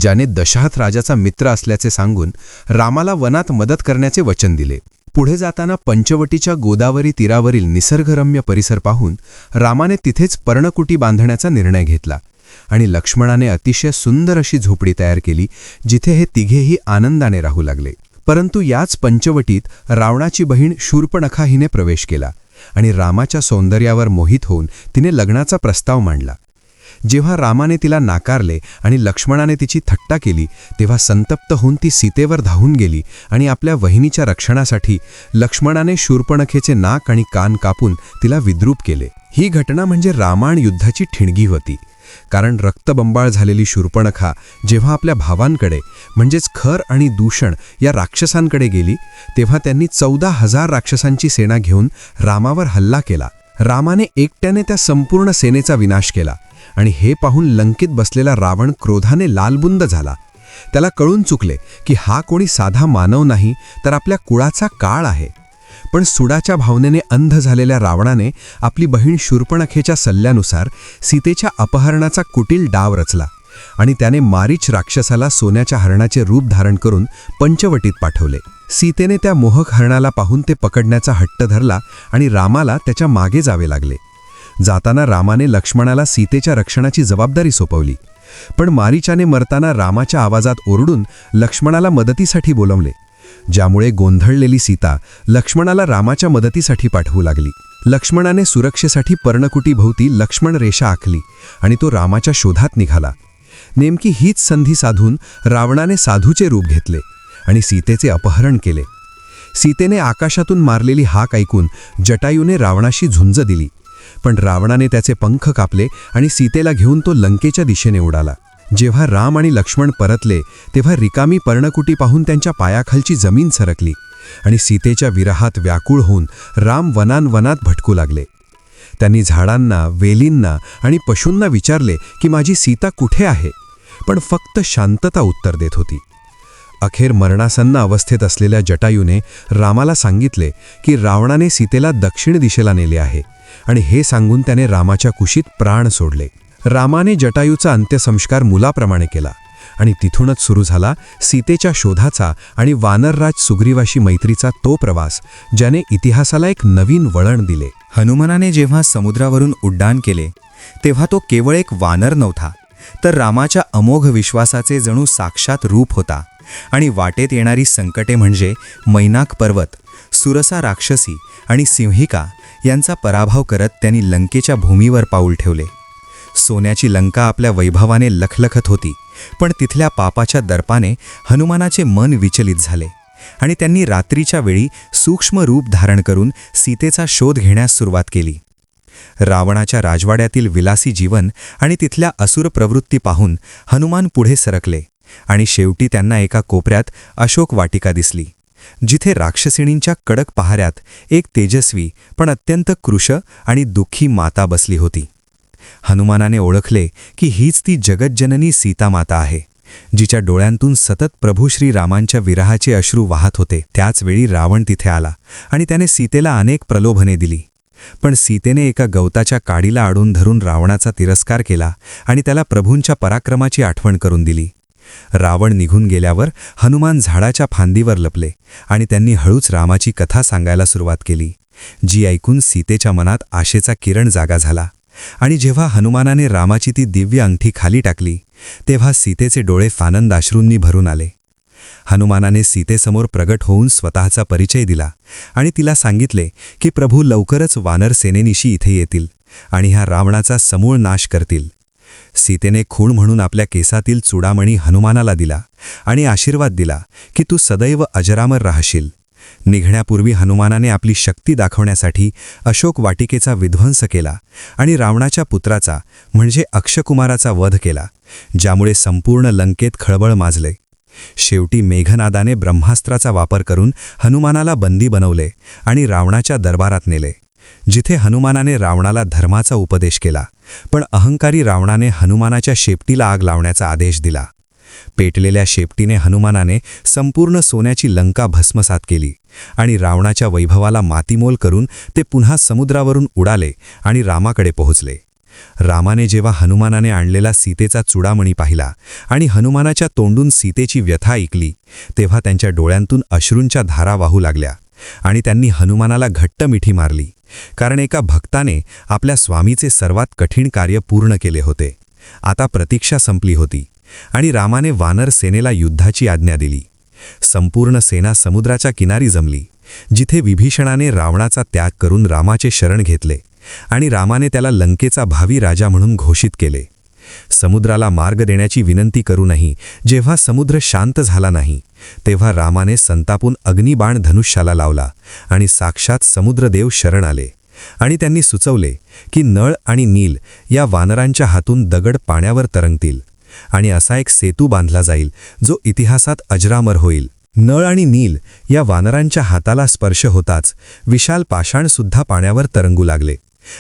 ज्याने दशरथ राजाचा मित्र असल्याचे सांगून रामाला वनात मदत करण्याचे वचन दिले. पुढे जाताना पंचवटीच्या गोदावरी तीरावरील निसर्गरम्य परिसर पाहून रामाने तिथेच पर्णकुटी बांधण्याचा निर्णय घेतला आणि लक्ष्मणाने अतिशय सुंदर अशी झोपडी तयार केली, जिथे हे तिघेही आनंदाने राहू लागले. परंतु याच पंचवटीत रावणाची बहीण शूर्पणखा हिने प्रवेश केला आणि रामाच्या सौंदर्यावर मोहित होऊन तिने लग्नाचा प्रस्ताव मांडला. जेव्हा रामाने तिला नाकारले आणि लक्ष्मणाने तिची थट्टा केली, तेव्हा संतप्त होऊन ती सीतेवर धावून गेली आणि आपल्या वहिनीच्या रक्षणासाठी लक्ष्मणाने शूर्पणखेचे नाक आणि कान कापून तिला विद्रूप केले. ही घटना म्हणजे रामायण युद्धाची ठिणगी होती, कारण रक्तबंबाळ झालेली शूर्पणखा जेव्हा आपल्या भावांकडे म्हणजेच खर आणि दूषण या राक्षसांकडे गेली, तेव्हा त्यांनी 14,000 राक्षसांची सेना घेऊन रामावर हल्ला केला. रामाने एकट्याने त्या संपूर्ण सेनेचा विनाश केला आणि हे पाहून लंकेत बसलेला रावण क्रोधाने लालबुंद झाला. त्याला कळून चुकले की हा कोणी साधा मानव नाही, तर आपल्या कुळाचा काळ आहे. पण सुडाच्या भावनेने अंध झालेल्या रावणाने आपली बहीण शूर्पणखेच्या सल्ल्यानुसार सीतेच्या अपहरणाचा कुटील डाव रचला आणि त्याने मारीच राक्षसाला सोन्याच्या हरणाचे रूप धारण करून पंचवटीत पाठवले. सीतेने त्या मोहक हरणाला पाहून ते पकडण्याचा हट्ट धरला आणि रामाला त्याच्या मागे जावे लागले. जाताना रामाने लक्ष्मणाला सीतेच्या रक्षणाची जबाबदारी सोपवली, पण मारीचाने मरताना रामाच्या आवाजात ओरडून लक्ष्मणाला मदतीसाठी बोलावले, ज्यामुळे गोंधळलेली सीता लक्ष्मणाला रामाच्या मदतीसाठी पाठवू लागली. लक्ष्मणाने सुरक्षेसाठी पर्णकुटीभोवती लक्ष्मण रेषा आखली आणि तो रामाच्या शोधात निघाला. नेमकी हीच संधी साधून रावणाने साधूचे रूप घेतले आणि सीतेचे अपहरण केले. सीतेने आकाशातून मारलेली हाक ऐकून जटायूने रावणाशी झुंज दिली, पण रावणाने त्याचे पंख कापले आणि सीतेला घेऊन तो लंकेच्या दिशेने उडाला. जेव्हा राम आणि लक्ष्मण परतले, तेव्हा रिकामी पर्णकुटी पाहून त्यांच्या पायाखालची जमीन सरकली आणि सीतेच्या विरहात व्याकुळ होऊन राम वनात भटकू लागले. त्यांनी झाडांना, वेलींना आणि पशूंना विचारले की माझी सीता कुठे आहे, पण फक्त शांतता उत्तर देत होती. अखेर मरणासन्न अवस्थेत असलेल्या जटायूने रामाला सांगितले की रावणाने सीतेला दक्षिण दिशेला नेले आहे आणि हे सांगून त्याने रामाच्या कुशीत प्राण सोडले. रामाने जटायूचा अंत्यसंस्कार मुलाप्रमाणे केला आणि तिथूनच सुरू झाला सीतेच्या शोधाचा आणि वानरराज सुग्रीवाशी मैत्रीचा तो प्रवास, ज्याने इतिहासाला एक नवीन वळण दिले. हनुमानाने जेव्हा समुद्रावरून उड्डाण केले, तेव्हा तो केवळ एक वानर नव्हता, तर रामाच्या अमोघ विश्वासाचे जणू साक्षात रूप होता. आणि वाटेत येणारी संकटे म्हणजे मैनाक पर्वत, सुरसा राक्षसी आणि सिंहिका यांचा पराभव करत त्यांनी लंकेच्या भूमीवर पाऊल ठेवले. सोन्याची लंका आपल्या वैभवाने लखलखत होती, पण तिथल्या पापाच्या दर्पाने हनुमानाचे मन विचलित झाले आणि त्यांनी रात्रीच्या वेळी सूक्ष्म रूप धारण करून सीतेचा शोध घेण्यास सुरुवात केली. रावणाच्या राजवाड्यातील विलासी जीवन आणि तिथल्या असुर प्रवृत्ती पाहून हनुमान पुढे सरकले आणि शेवटी त्यांना एका कोपऱ्यात अशोक वाटिका दिसली, जिथे राक्षसिणींच्या कडक पहाऱ्यात एक तेजस्वी पण अत्यंत कृश आणि दुःखी माता बसली होती. हनुमानाने ओळखले की हीच ती जगज्जननी सीतामाता आहे, जिच्या डोळ्यांतून सतत प्रभू श्रीरामांच्या विरहाचे अश्रू वाहत होते. त्याच वेळी रावण तिथे आला आणि त्याने सीतेला अनेक प्रलोभने दिली. पण सीतेने एका गवताच्या काडीला अडून धरून रावणाचा तिरस्कार केला आणि त्याला प्रभूंच्या पराक्रमाची आठवण करून दिली. रावण निघून गेल्यावर हनुमान झाडाच्या फांदीवर लपले आणि त्यांनी हळूच रामाची कथा सांगायला सुरुवात केली, जी ऐकून सीतेच्या मनात आशेचा किरण जागा झाला. आणि जेव्हा हनुमानाने रामाची ती दिव्य अंगठी खाली टाकली, तेव्हा सीतेचे डोळे आनंद अश्रूंनी भरून आले. हनुमानाने सीतेसमोर प्रगट होऊन स्वतःचा परिचय दिला आणि तिला सांगितले की प्रभू लवकरच वानर सेनेनिशी इथे येतील आणि ह्या रावणाचा समूळ नाश करतील. सीतेने खूण म्हणून आपल्या केसातील चुडामणी हनुमानाला दिला आणि आशीर्वाद दिला की तू सदैव अजरामर राहशील. निघण्यापूर्वी हनुमानाने आपली शक्ती दाखवण्यासाठी अशोक वाटिकेचा विध्वंस केला आणि रावणाच्या पुत्राचा म्हणजे अक्षकुमाराचा वध केला, ज्यामुळे संपूर्ण लंकेत खळबळ माजले. शेवटी मेघनादाने ब्रह्मास्त्राचा वापर करून हनुमानाला बंदी बनवले आणि रावणाच्या दरबारात नेले, जिथे हनुमानाने रावणाला धर्माचा उपदेश केला. पण अहंकारी रावणाने हनुमानाच्या शेपटीला आग लावण्याचा आदेश दिला. पेटलेल्या शेपटीने हनुमानाने संपूर्ण सोन्याची लंका भस्मसात केली आणि रावणाच्या वैभवाला मातीमोल करून ते पुन्हा समुद्रावरून उडाले आणि रामाकडे पोहोचले. रामाने जेव्हा हनुमानाने आणलेला सीतेचा चुडामणी पाहिला आणि हनुमानाच्या तोंडून सीतेची व्यथा ऐकली, तेव्हा त्यांच्या डोळ्यांतून अश्रूंच्या धारा वाहू लागल्या आणि त्यांनी हनुमानाला घट्ट मिठी मारली, कारण एका भक्ताने आपल्या स्वामीचे सर्वात कठीण कार्य पूर्ण केले होते. आता प्रतीक्षा संपली होती आणि रामाने वानर सेनेला युद्धाची आज्ञा दिली. संपूर्ण सेना समुद्राच्या किनारी जमली, जिथे विभीषणाने रावणाचा त्याग करून रामाचे शरण घेतले आणि रामाने त्याला लंकेचा भावी राजा म्हणून घोषित केले. समुद्राला मार्ग देण्याची विनंती करूनही जेव्हा समुद्र शांत झाला नाही, तेव्हा रामाने संतापून अग्निबाण धनुष्याला लावला आणि साक्षात समुद्रदेव शरण आले आणि त्यांनी सुचवले की नळ आणि नील या वानरांच्या हातून दगड पाण्यावर तरंगतील आणि असा एक सेतू बांधला जाईल, जो इतिहासात अजरामर होईल. नळ आणि नील या वानरांच्या हाताला स्पर्श होताच विशाल पाषाणसुद्धा पाण्यावर तरंगू लागले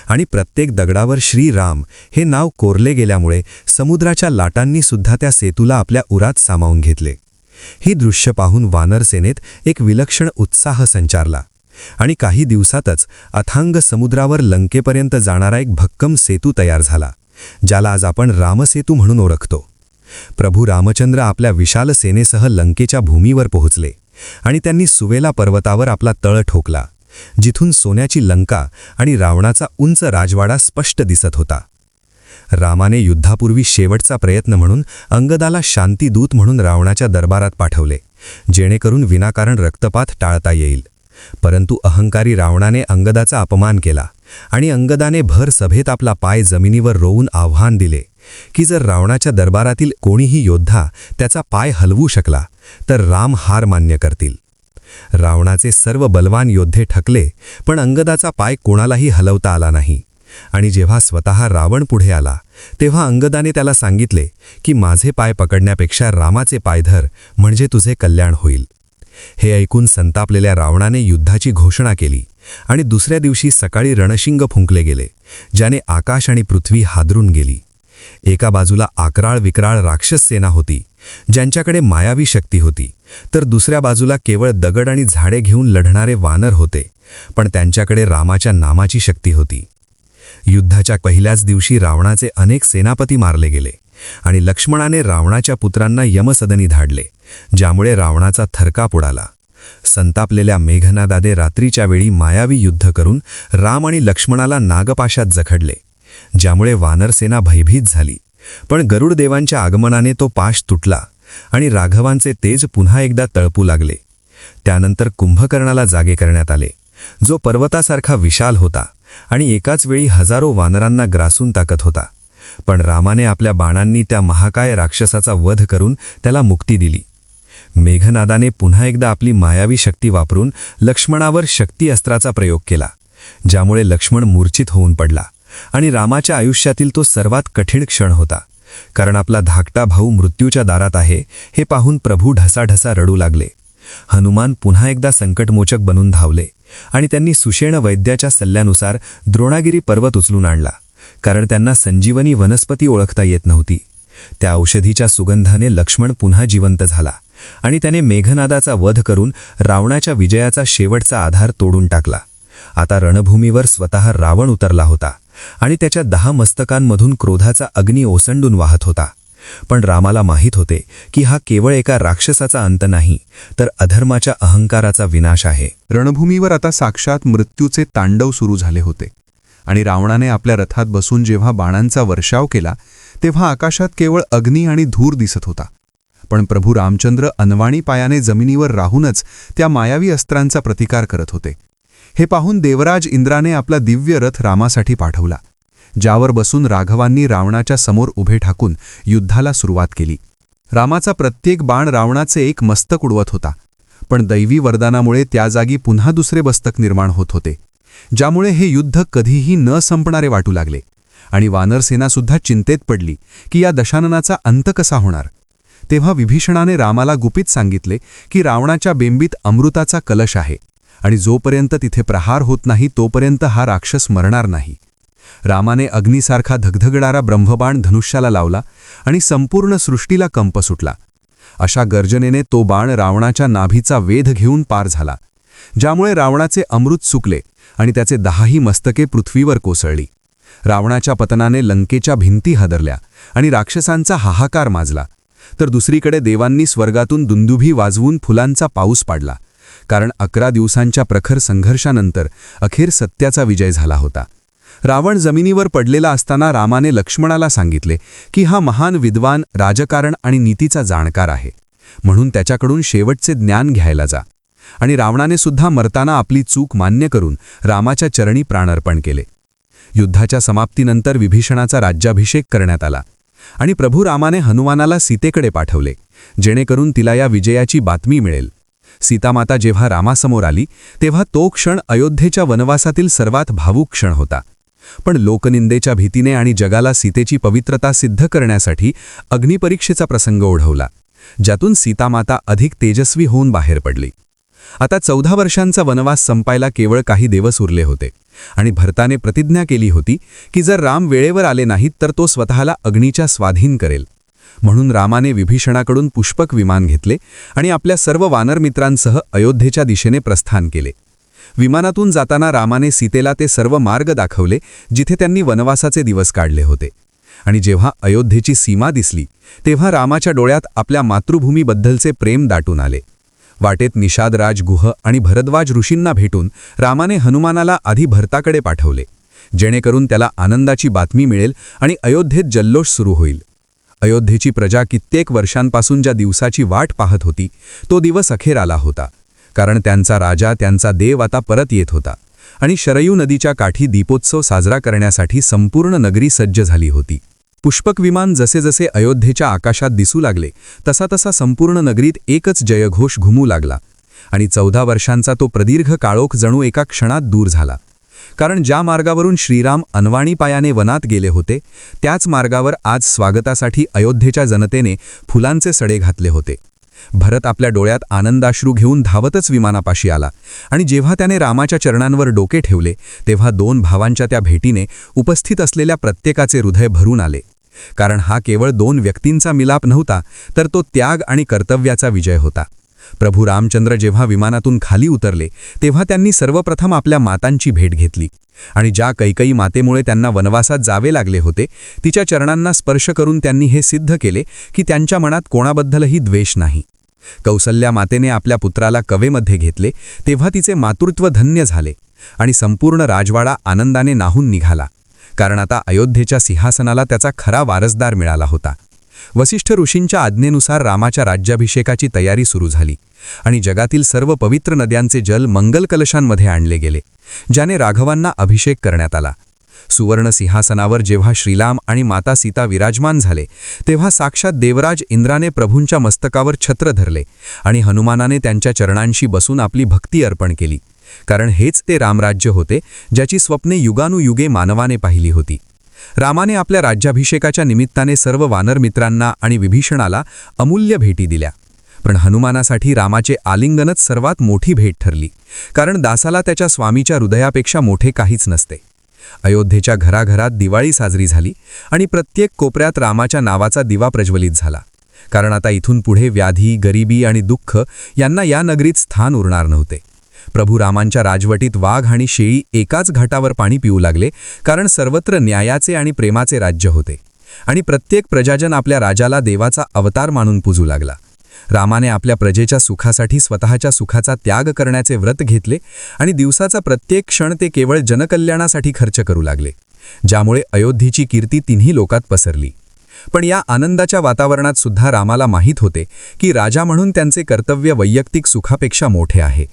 आणि प्रत्येक दगडावर श्रीराम हे नाव कोरले गेल्यामुळे समुद्राच्या लाटांनी सुद्धा त्या सेतूला आपल्या उरात सामावून घेतले. ही दृश्य पाहून वानरसेनेत एक विलक्षण उत्साह संचारला आणि काही दिवसातच अथांग समुद्रावर लंकेपर्यंत जाणारा एक भक्कम सेतू तयार झाला, ज्याला आज आपण रामसेतू म्हणून ओळखतो. प्रभू रामचंद्र आपल्या विशाल सेनेसह लंकेच्या भूमीवर पोहोचले आणि त्यांनी सुवेला पर्वतावर आपला तळ ठोकला, जिथून सोन्याची लंका आणि रावणाचा उंच राजवाडा स्पष्ट दिसत होता. रामाने युद्धापूर्वी शेवटचा प्रयत्न म्हणून अंगदाला शांतीदूत म्हणून रावणाच्या दरबारात पाठवले, जेणेकरून विनाकारण रक्तपात टाळता येईल. परंतु अहंकारी रावणाने अंगदाचा अपमान केला आणि अंगदाने भर सभेत आपला पाय जमिनीवर रोवून आव्हान दिले की जर रावणाच्या दरबारातील कोणीही योद्धा त्याचा पाय हलवू शकला तर राम हार मान्य करतील. रावणाचे सर्व बलवान योद्धे ठकले, पण अंगदाचा पाय कोणालाही हलवता आला नाही आणि जेव्हा स्वतः रावण पुढे आला, तेव्हा अंगदाने त्याला सांगितले की माझे पाय पकडण्यापेक्षा रामाचे पाय धर, म्हणजे तुझे कल्याण होईल. हे ऐकून संतापलेल्या रावणाने युद्धाची घोषणा केली आणि दुसऱ्या दिवशी सकाळी रणशिंग फुंकले गेले, ज्याने आकाश आणि पृथ्वी हादरून गेली. एका बाजूला आकराळ विक्राळ राक्षस सेना होती, ज्यांच्याकडे मायावी शक्ती होती, तर दुसऱ्या बाजूला केवळ दगड आणि झाडे घेऊन लढणारे वानर होते, पण त्यांच्याकडे रामाच्या नामाची शक्ती होती. युद्धाच्या पहिल्याच दिवशी रावणाचे अनेक सेनापती मारले गेले आणि लक्ष्मणाने रावणाच्या पुत्रांना यमसदनी धाडले, ज्यामुळे रावणाचा थरकाप उडाला. संतापलेल्या मेघनादाने रात्रीच्या वेळी मायावी युद्ध करून राम आणि लक्ष्मणाला नागपाशात जखडले, ज्यामुळे वानरसेना भयभीत झाली. पण गरुडदेवांच्या आगमनाने तो पाश तुटला आणि राघवांचे तेज पुन्हा एकदा तळपू लागले. त्यानंतर कुंभकर्णाला जागे करण्यात आले, जो पर्वतासारखा विशाल होता आणि एकाच वेळी हजारो वानरांना ग्रासून टाकत होता. पण रामाने आपल्या बाणांनी त्या महाकाय राक्षसाचा वध करून त्याला मुक्ती दिली. मेघनादाने पुन्हा एकदा आपली मायावी शक्ती वापरून लक्ष्मणावर शक्ती अस्त्राचा प्रयोग केला, ज्यामुळे लक्ष्मण मूर्छित होऊन पडला आणि रामाच्या आयुष्यातील तो सर्वात कठीण क्षण होता, कारण आपला धाकटा भाऊ मृत्यूच्या दारात आहे हे पाहून प्रभू ढसाढसा रडू लागले. हनुमान पुन्हा एकदा संकटमोचक बनून धावले आणि त्यांनी सुषेण वैद्याच्या सल्ल्यानुसार द्रोणागिरी पर्वत उचलून आणला, कारण त्यांना संजीवनी वनस्पती ओळखता येत नव्हती. त्या औषधीच्या सुगंधाने लक्ष्मण पुन्हा जिवंत झाला आणि त्याने मेघनादाचा वध करून रावणाच्या विजयाचा शेवटचा आधार तोडून टाकला. आता रणभूमीवर स्वतः रावण उतरला होता आणि त्याच्या 10 मस्तकांमधून क्रोधाचा अग्नी ओसंडून वाहत होता. पण रामाला माहीत होते की हा केवळ एका राक्षसाचा अंत नाही, तर अधर्माच्या अहंकाराचा विनाश आहे. रणभूमीवर आता साक्षात मृत्यूचे तांडव सुरू झाले होते आणि रावणाने आपल्या रथात बसून जेव्हा बाणांचा वर्षाव केला तेव्हा आकाशात केवळ अग्नी आणि धूर दिसत होता. पण प्रभू रामचंद्र अनवाणी पायाने जमिनीवर राहूनच त्या मायावी अस्त्रांचा प्रतिकार करत होते. हे पाहून देवराज इंद्राने आपला दिव्य रथ रामासाठी पाठवला, ज्यावर बसून राघवांनी रावणाच्या समोर उभे ठाकून युद्धाला सुरुवात केली. रामाचा प्रत्येक बाण रावणाचे एक मस्तक उडवत होता, पण दैवी वरदानामुळे त्या जागी पुन्हा दुसरे मस्तक निर्माण होत होते, ज्यामुळे हे युद्ध कधीही न संपणारे वाटू लागले. आणि वानरसेनासुद्धा चिंतेत पडली की या दशाननाचा अंत कसा होणार. तेव्हा विभीषणाने रामाला गुपित सांगितले की रावणाच्या बेंबीत अमृताचा कलश आहे आणि जोपर्यंत तिथे प्रहार होत नाही तोपर्यंत हा राक्षस मरणार नाही. रामाने अग्नीसारखा धगधगणारा ब्रह्मबाण धनुष्याला लावला आणि संपूर्ण सृष्टीला कंप सुटला. अशा गर्जनेने तो बाण रावणाच्या नाभीचा वेध घेऊन पार झाला, ज्यामुळे रावणाचे अमृत सुकले आणि त्याचे 10ही मस्तके पृथ्वीवर कोसळली. रावणाच्या पतनाने लंकेच्या भिंती हादरल्या आणि राक्षसांचा हाहाकार माजला. तर दुसरीकडे देवांनी स्वर्गातून दुंदुभी वाजवून फुलांचा पाऊस पाडला, कारण 11 दिवसांच्या प्रखर संघर्षानंतर अखेर सत्याचा विजय झाला होता. रावण जमिनीवर पडलेला असताना रामाने लक्ष्मणाला सांगितले की हा महान विद्वान, राजकारण आणि नीतीचा जाणकार आहे, म्हणून त्याच्याकडून शेवटचे ज्ञान घ्यायला जा. आणि रावणाने सुद्धा मरताना आपली चूक मान्य करून रामाच्या चरणी प्राणार्पण केले. युद्धाच्या समाप्तीनंतर विभीषणाचा राज्याभिषेक करण्यात आला आणि प्रभू रामाने हनुमानाला सीतेकडे पाठवले, जेणेकरून तिला या विजयाची बातमी मिळेल. सीतामाता जेव्हा रामासमोर आली तेव्हा तो क्षण अयोध्येच्या वनवासातील सर्वात भावूक क्षण होता. पण लोकनिंदेच्या भीतीने आणि जगाला सीतेची पवित्रता सिद्ध करण्यासाठी अग्निपरीक्षेचा प्रसंग ओढवला, ज्यातून सीतामाता अधिक तेजस्वी होऊन बाहेर पडली. आता 14 वर्षांचा वनवास संपायला केवळ काही दिवस उरले होते आणि भरताने प्रतिज्ञा केली होती की जर राम वेळेवर आले नाहीत तर तो स्वतःला अग्नीच्या स्वाधीन करेल. म्हणून रामाने विभीषणाकडून पुष्पक विमान घेतले आणि आपल्या सर्व वानरमित्रांसह अयोध्येच्या दिशेने प्रस्थान केले. विमानातून जाताना रामाने सीतेला ते सर्व मार्ग दाखवले जिथे त्यांनी वनवासाचे दिवस काढले होते. आणि जेव्हा अयोध्येची सीमा दिसली तेव्हा रामाच्या डोळ्यात आपल्या मातृभूमीबद्दलचे प्रेम दाटून आले. वाटेत निषादराज गुह आणि भरद्वाज ऋषींना भेटून रामाने हनुमानाला आधी भरताकडे पाठवले, जेणेकरून त्याला आनंदाची बातमी मिळेल आणि अयोध्येत जल्लोष सुरू होईल. अयोध्येची प्रजा कित्येक वर्षांपासून ज्या दिवसाची वाट पाहत होती तो दिवस अखेर आला होता, कारण त्यांचा राजा, त्यांचा देव आता परत येत होता आणि शरयू नदीच्या काठी दीपोत्सव साजरा करण्यासाठी संपूर्ण नगरी सज्ज झाली होती. पुष्पक विमान जसे जसे अयोध्येच्या आकाशात दिसू लागले तसा तसा संपूर्ण नगरीत एकच जयघोष घुमू लागला आणि 14 वर्षांचा तो प्रदीर्घ काळोख जणू एका क्षणात दूर झाला. कारण ज्या मार्गावरून श्रीराम अनवाणी पायाने वनात गेले होते त्याच मार्गावर आज स्वागतासाठी अयोध्येच्या जनतेने फुलांचे सडे घातले होते. भरत आपल्या डोळ्यात आनंदाश्रू घेऊन धावतच विमानापाशी आला आणि जेव्हा त्याने रामाच्या चरणांवर डोके ठेवले तेव्हा 2 भावांच्या त्या भेटीने उपस्थित असलेल्या प्रत्येकाचे हृदय भरून आले. कारण हा केवळ 2 व्यक्तींचा मिलाप नव्हता, तर तो त्याग आणि कर्तव्याचा विजय होता. प्रभू रामचंद्र जेव्हा विमानातून खाली उतरले तेव्हा त्यांनी सर्वप्रथम आपल्या मातांची भेट घेतली आणि ज्या कैकेयी मातेमुळे त्यांना वनवासात जावे लागले होते तिच्या चरणांना स्पर्श करून त्यांनी हे सिद्ध केले की त्यांच्या मनात कोणाबद्दलही द्वेष नाही. कौसल्या मातेने आपल्या पुत्राला कवेमध्ये घेतले तेव्हा तिचे मातृत्व धन्य झाले आणि संपूर्ण राजवाडा आनंदाने नाहून निघाला, कारण आता अयोध्येच्या सिंहासनाला त्याचा खरा वारसदार मिळाला होता. वसिष्ठ ऋषींच्या आज्ञेनुसार रामाच्या राज्याभिषेकाची तयारी सुरू झाली आणि जगातील सर्व पवित्र नद्यांचे जल मंगल कलशांमध्ये आणले गेले, ज्याने राघवांना अभिषेक करण्यात आला. सुवर्ण सिंहासनावर जेव्हा श्रीराम आणि माता सीता विराजमान झाले तेव्हा साक्षात देवराज इंद्राने प्रभूंच्या मस्तकावर छत्र धरले आणि हनुमानाने त्यांच्या चरणांशी बसून आपली भक्ती अर्पण केली, कारण हेच ते रामराज्य होते ज्याची स्वप्ने युगानुयुगे मानवाने पाहिली होती. रामाने आपल्या राज्याभिषेकाच्या निमित्ताने सर्व वानरमित्रांना आणि विभीषणाला अमूल्य भेटी दिल्या, पण हनुमानासाठी रामाचे आलिंगनच सर्वात मोठी भेट ठरली, कारण दासाला त्याच्या स्वामीच्या हृदयापेक्षा मोठे काहीच नसते. अयोध्येच्या घराघरात दिवाळी साजरी झाली आणि प्रत्येक कोपऱ्यात रामाच्या नावाचा दिवा प्रज्वलित झाला. कारण आता इथून पुढे व्याधी, गरिबी आणि दुःख यांना या नगरीत स्थान उरणार नव्हते. प्रभू रामांच्या राजवटीत वाघ आणि शेळी एकाच घाटावर पाणी पिऊ लागले, कारण सर्वत्र न्यायाचे आणि प्रेमाचे राज्य होते आणि प्रत्येक प्रजाजन आपल्या राजाला देवाचा अवतार मानून पूजू लागला. रामाने आपल्या प्रजेच्या सुखासाठी स्वतःच्या सुखाचा त्याग करण्याचे व्रत घेतले आणि दिवसाचा प्रत्येक क्षण ते केवळ जनकल्याणासाठी खर्च करू लागले, ज्यामुळे अयोध्येची कीर्ती तिन्ही लोकात पसरली. पण या आनंदाच्या वातावरणात सुद्धा रामाला माहीत होते की राजा म्हणून त्यांचे कर्तव्य वैयक्तिक सुखापेक्षा मोठे आहे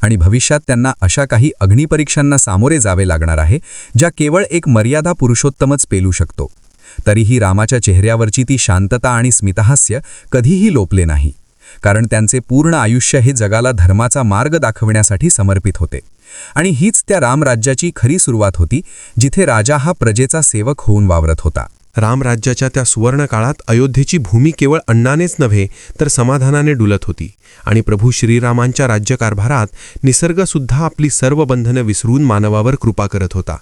आणि भविष्यात त्यांना अशा काही अग्निपरीक्षांना सामोरे जावे लागणार आहे ज्या केवळ एक मर्यादा पुरुषोत्तमच पेलू शकतो. तरीही रामाच्या चेहऱ्यावरची ती शांतता आणि स्मितहास्य कधीही लोपले नाही, कारण त्यांचे पूर्ण आयुष्य हे जगाला धर्माचा मार्ग दाखवण्यासाठी समर्पित होते. आणि हीच त्या रामराज्याची खरी सुरुवात होती, जिथे राजा हा प्रजेचा सेवक होऊन वावरत होता. रामराज्याच्या त्या सुवर्णकाळात अयोध्येची भूमी केवळ अन्नानेच नव्हे तर समाधानाने डुलत होती आणि प्रभू श्रीरामांच्या राज्यकारभारात निसर्गसुद्धा आपली सर्व बंधनं विसरून मानवावर कृपा करत होता.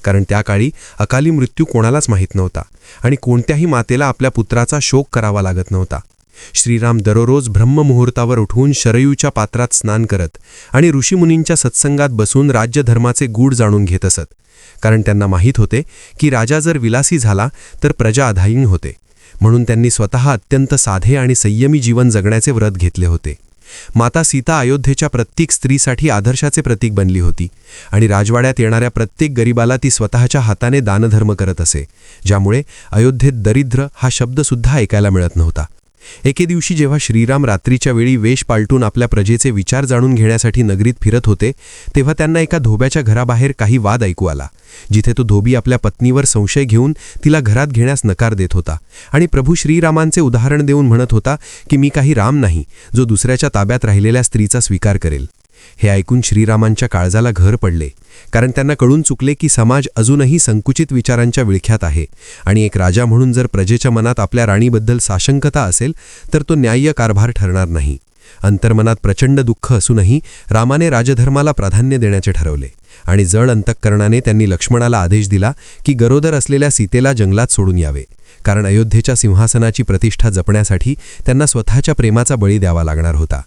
कारण त्या काळी अकाली मृत्यू कोणालाच माहीत नव्हता आणि कोणत्याही मातेला आपल्या पुत्राचा शोक करावा लागत नव्हता. श्रीराम दररोज ब्रह्ममुहूर्तावर उठून शरयूच्या पात्रात स्नान करत आणि ऋषीमुनींच्या सत्संगात बसून राज्यधर्माचे गूढ जाणून घेत असत. कारण त्यांना माहीत होते की राजा जर विलासी झाला तर प्रजा अधायीन होते. म्हणून त्यांनी स्वतः अत्यंत साधे आणि संयमी जीवन जगण्याचे व्रत घेतले होते. माता सीता अयोध्येच्या प्रत्येक स्त्रीसाठी आदर्शाचे प्रतीक बनली होती आणि राजवाड्यात येणाऱ्या प्रत्येक गरिबाला ती स्वतःच्या हाताने दानधर्म करत असे, ज्यामुळे अयोध्येत दरिद्र हा शब्दसुद्धा ऐकायला मिळत नव्हता. एके दिवशी जेव्हा श्रीराम रात्रीच्या वेळी वेश पालटून आपल्या प्रजेचे विचार जाणून घेण्यासाठी नगरीत फिरत होते, तेव्हा त्यांना एका धोब्याच्या घराबाहेर काही वाद ऐकू आला, जिथे तो धोबी आपल्या पत्नीवर संशय घेऊन तिला घरात घेण्यास नकार देत होता आणि प्रभू श्रीरामांचे उदाहरण देऊन म्हणत होता की मी काही राम नाही जो दुसऱ्याच्या ताब्यात राहिलेल्या स्त्रीचा स्वीकार करेल. हे ऐकून श्रीरामांच्या काळजाला घर पडले, कारण त्यांना कळून चुकले की समाज अजूनही संकुचित विचारांच्या विळख्यात आहे आणि एक राजा म्हणून जर प्रजेच्या मनात आपल्या राणीबद्दल साशंकता असेल तर तो न्याय्य कारभार ठरणार नाही. अंतर्मनात प्रचंड दुःख असूनही रामाने राजधर्माला प्राधान्य देण्याचे ठरवले आणि जड अंतःकरणाने त्यांनी लक्ष्मणाला आदेश दिला की गरोदर असलेल्या सीतेला जंगलात सोडून यावे, कारण अयोध्येच्या सिंहासनाची प्रतिष्ठा जपण्यासाठी त्यांना स्वतःच्या प्रेमाचा बळी द्यावा लागणार होता.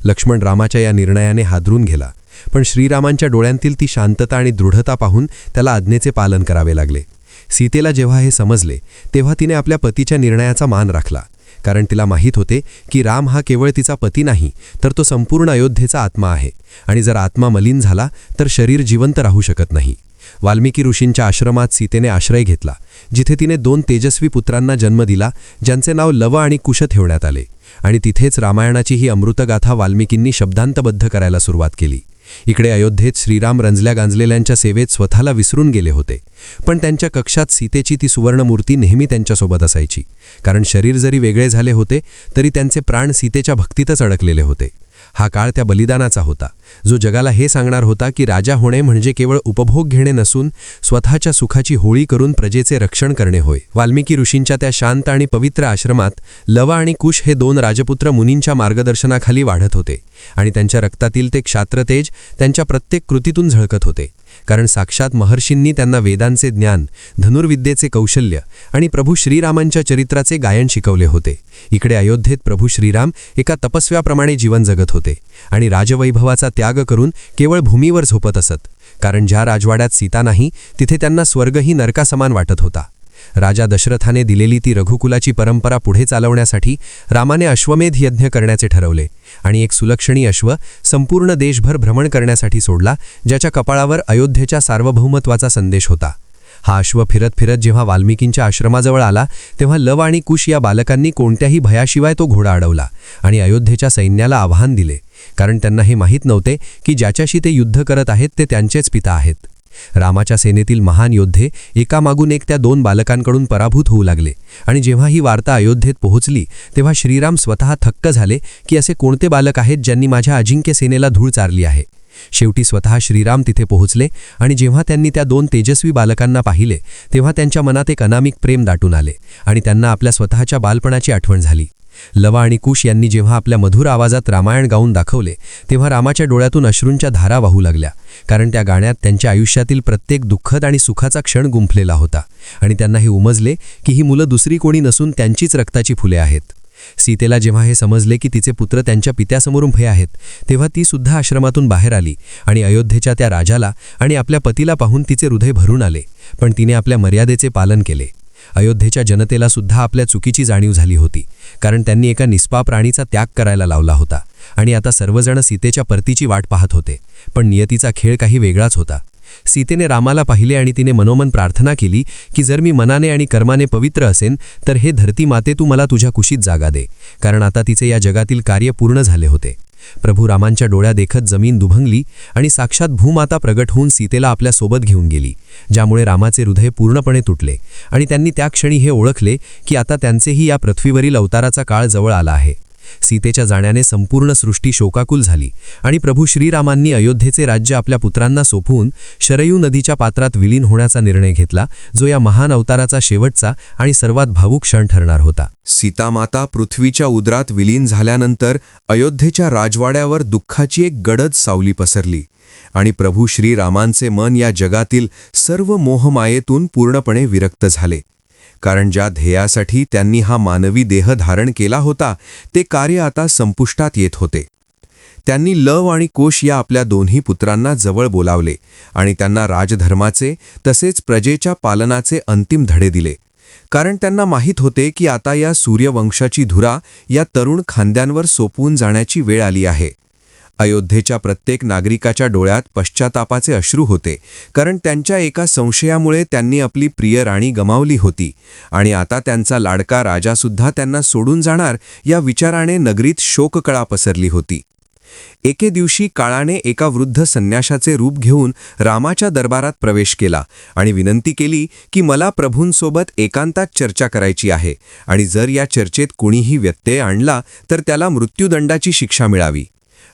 लक्ष्मण रामाच्या या निर्णयाने हादरून गेला, पण श्रीरामांच्या डोळ्यांतील ती शांतता आणि दृढता पाहून त्याला आज्ञेचे पालन करावे लागले. सीतेला जेव्हा हे समजले तेव्हा तिने आपल्या पतीच्या निर्णयाचा मान राखला, कारण तिला माहीत होते की राम हा केवळ तिचा पती नाही तर तो संपूर्ण अयोध्येचा आत्मा आहे आणि जर आत्मा मलिन झाला तर शरीर जिवंत राहू शकत नाही. वाल्मिकी ऋषींच्या आश्रमात सीतेने आश्रय घेतला, जिथे तिने 2 तेजस्वी पुत्रांना जन्म दिला, ज्यांचे नाव लव आणि कुश ठेवण्यात आले आणि तिथेच रामायणाची ही अमृतगाथा वाल्मिकींनी शब्दांतबद्ध करायला सुरुवात केली. इकडे अयोध्येत श्रीराम रंजल्या गांजलेल्यांच्या सेवेत स्वतःला विसरून गेले होते, पण त्यांच्या कक्षात सीतेची ती सुवर्णमूर्ती नेहमी त्यांच्यासोबत असायची, कारण शरीर जरी वेगळे झाले होते तरी त्यांचे प्राण सीतेच्या भक्तीतच अडकलेले होते. हा काळ त्या बलिदानाचा होता, जो जगाला हे सांगणार होता की राजा होणे म्हणजे केवळ उपभोग घेणे नसून स्वतःच्या सुखाची होळी करून प्रजेचे रक्षण करणे होय. वाल्मिकी ऋषींच्या त्या शांत आणि पवित्र आश्रमात लव आणि कुश हे 2 राजपुत्र मुनींच्या मार्गदर्शनाखाली वाढत होते आणि त्यांच्या रक्तातील ते क्षात्रतेज त्यांच्या प्रत्येक कृतीतून झळकत होते, कारण साक्षात महर्षींनी त्यांना वेदांचे ज्ञान, धनुर्विद्येचे कौशल्य आणि प्रभू श्रीरामांच्या चरित्राचे गायन शिकवले होते. इकडे अयोध्येत प्रभू श्रीराम एका तपस्व्याप्रमाणे जीवन जगत होते आणि राजवैभवाचा त्याग करून केवळ भूमीवर झोपत असत, कारण ज्या राजवाड्यात सीता नाही तिथे त्यांना स्वर्गही नरकासमान वाटत होता. राजा दशरथाने दिलेली ती रघुकुलाची परंपरा पुढे चालवण्यासाठी रामाने अश्वमेध यज्ञ करण्याचे ठरवले आणि एक सुलक्षणी अश्व संपूर्ण देशभर भ्रमण करण्यासाठी सोडला, ज्याच्या कपाळावर अयोध्येच्या सार्वभौमत्वाचा संदेश होता. हा अश्व फिरत फिरत जेव्हा वाल्मिकींच्या आश्रमाजवळ आला तेव्हा लव आणि कुश या बालकांनी कोणत्याही भयाशिवाय तो घोडा अडवला आणि अयोध्येच्या सैन्याला आव्हान दिले, कारण त्यांना हे माहीत नव्हते की ज्याच्याशी ते युद्ध करत आहेत ते त्यांचेच पिता आहेत. रामाच्या सेनेतील महान योद्धे एकामागून एक त्या 2 बालकांकडून पराभूत होऊ लागले आणि जेव्हा ही वार्ता अयोध्येत पोहोचली तेव्हा श्रीराम स्वतः थक्क झाले की असे कोणते बालक आहेत ज्यांनी माझ्या अजिंक्य सेनेला धूळ चारली आहे. शेवटी स्वतः श्रीराम तिथे पोहोचले आणि जेव्हा त्यांनी त्या 2 तेजस्वी बालकांना पाहिले तेव्हा त्यांच्या मनात एक अनामिक प्रेम दाटून आले आणि त्यांना आपल्या स्वतःच्या बालपणाची आठवण झाली. लव आणि कुश यांनी जेव्हा आपल्या मधुर आवाजात रामायण गाऊन दाखवले तेव्हा रामाच्या डोळ्यातून अश्रूंच्या धारा वाहू लागल्या, कारण त्या गाण्यात त्यांच्या आयुष्यातील प्रत्येक दुःखद आणि सुखाचा क्षण गुंफलेला होता आणि त्यांना हे उमजले की ही मुलं दुसरी कोणी नसून त्यांचीच रक्ताची फुले आहेत. सीतेला जेव्हा हे समजले की तिचे पुत्र त्यांच्या पित्यासमोर उभे आहेत, तेव्हा ती सुद्धा आश्रमातून बाहेर आली आणि अयोध्येच्या त्या राजाला आणि आपल्या पतीला पाहून तिचे हृदय भरून आले. पण तिने आपल्या मर्यादेचे पालन केले. अयोध्येच्या जनतेला सुद्धा आपल्या चुकीची जाणीव झाली होती, कारण त्यांनी एका निष्पाप राणीचा त्याग करायला लावला होता आणि आता सर्वजण सीतेच्या परतीची वाट पाहत होते. पण नियतीचा खेळ काही वेगळाच होता. सीतेने रामाला पाहिले आणि तिने मनोमन प्रार्थना केली की जर मी मनाने आणि कर्माने पवित्र असेन तर हे धरती माते तू मला तुझ्या कुशीत जागा दे, कारण आता तिचे या जगातील कार्य पूर्ण झाले होते. प्रभू रामांच्या डोळ्या देखत जमीन दुभंगली आणि साक्षात भूमाता प्रगट होऊन सीतेला आपल्या सोबत घेऊन गेली, ज्यामुळे रामाचे हृदय पूर्णपणे तुटले आणि त्यांनी त्या क्षणी हे ओळखले की आता त्यांचेही या पृथ्वीवरील अवताराचा काळ जवळ आला आहे. सीतेच्या जाण्याने संपूर्ण सृष्टी शोकाकुल झाली आणि प्रभू श्रीरामांनी अयोध्येचे राज्य आपल्या पुत्रांना सोपवून शरयू नदीच्या पात्रात विलीन होण्याचा निर्णय घेतला, जो या महान अवताराचा शेवटचा आणि सर्वात भावूक क्षण ठरणार होता. सीतामाता पृथ्वीच्या उदरात विलीन झाल्यानंतर अयोध्येच्या राजवाड्यावर दुःखाची एक गडद सावली पसरली आणि प्रभू श्रीरामांचे मन या जगातील सर्व मोहमायेतून पूर्णपणे विरक्त झाले. कारण ज्या ध्येयासाठी त्यांनी हा मानवी देह धारण केला होता ते कार्य आता संपुष्टात येत होते. त्यांनी लव आणि कोश या आपल्या दोन्ही पुत्रांना जवळ बोलावले आणि त्यांना राजधर्माचे तसेच प्रजेच्या पालनाचे अंतिम धडे दिले, कारण त्यांना माहीत होते की आता या सूर्यवंशाची धुरा या तरुण खांद्यांवर सोपवून जाण्याची वेळ आली आहे. अयोध्येच्या प्रत्येक नागरिकाच्या डोळ्यात पश्चातापाचे अश्रू होते, कारण त्यांच्या एका संशयामुळे त्यांनी आपली प्रिय राणी गमावली होती आणि आता त्यांचा लाडका राजासुद्धा त्यांना सोडून जाणार या विचाराने नगरीत शोककळा पसरली होती. एके दिवशी काळाने एका वृद्ध संन्याशाचे रूप घेऊन रामाच्या दरबारात प्रवेश केला आणि विनंती केली की मला प्रभूंसोबत एकांतात चर्चा करायची आहे आणि जर या चर्चेत कुणीही व्यत्यय आणला तर त्याला मृत्यूदंडाची शिक्षा मिळावी.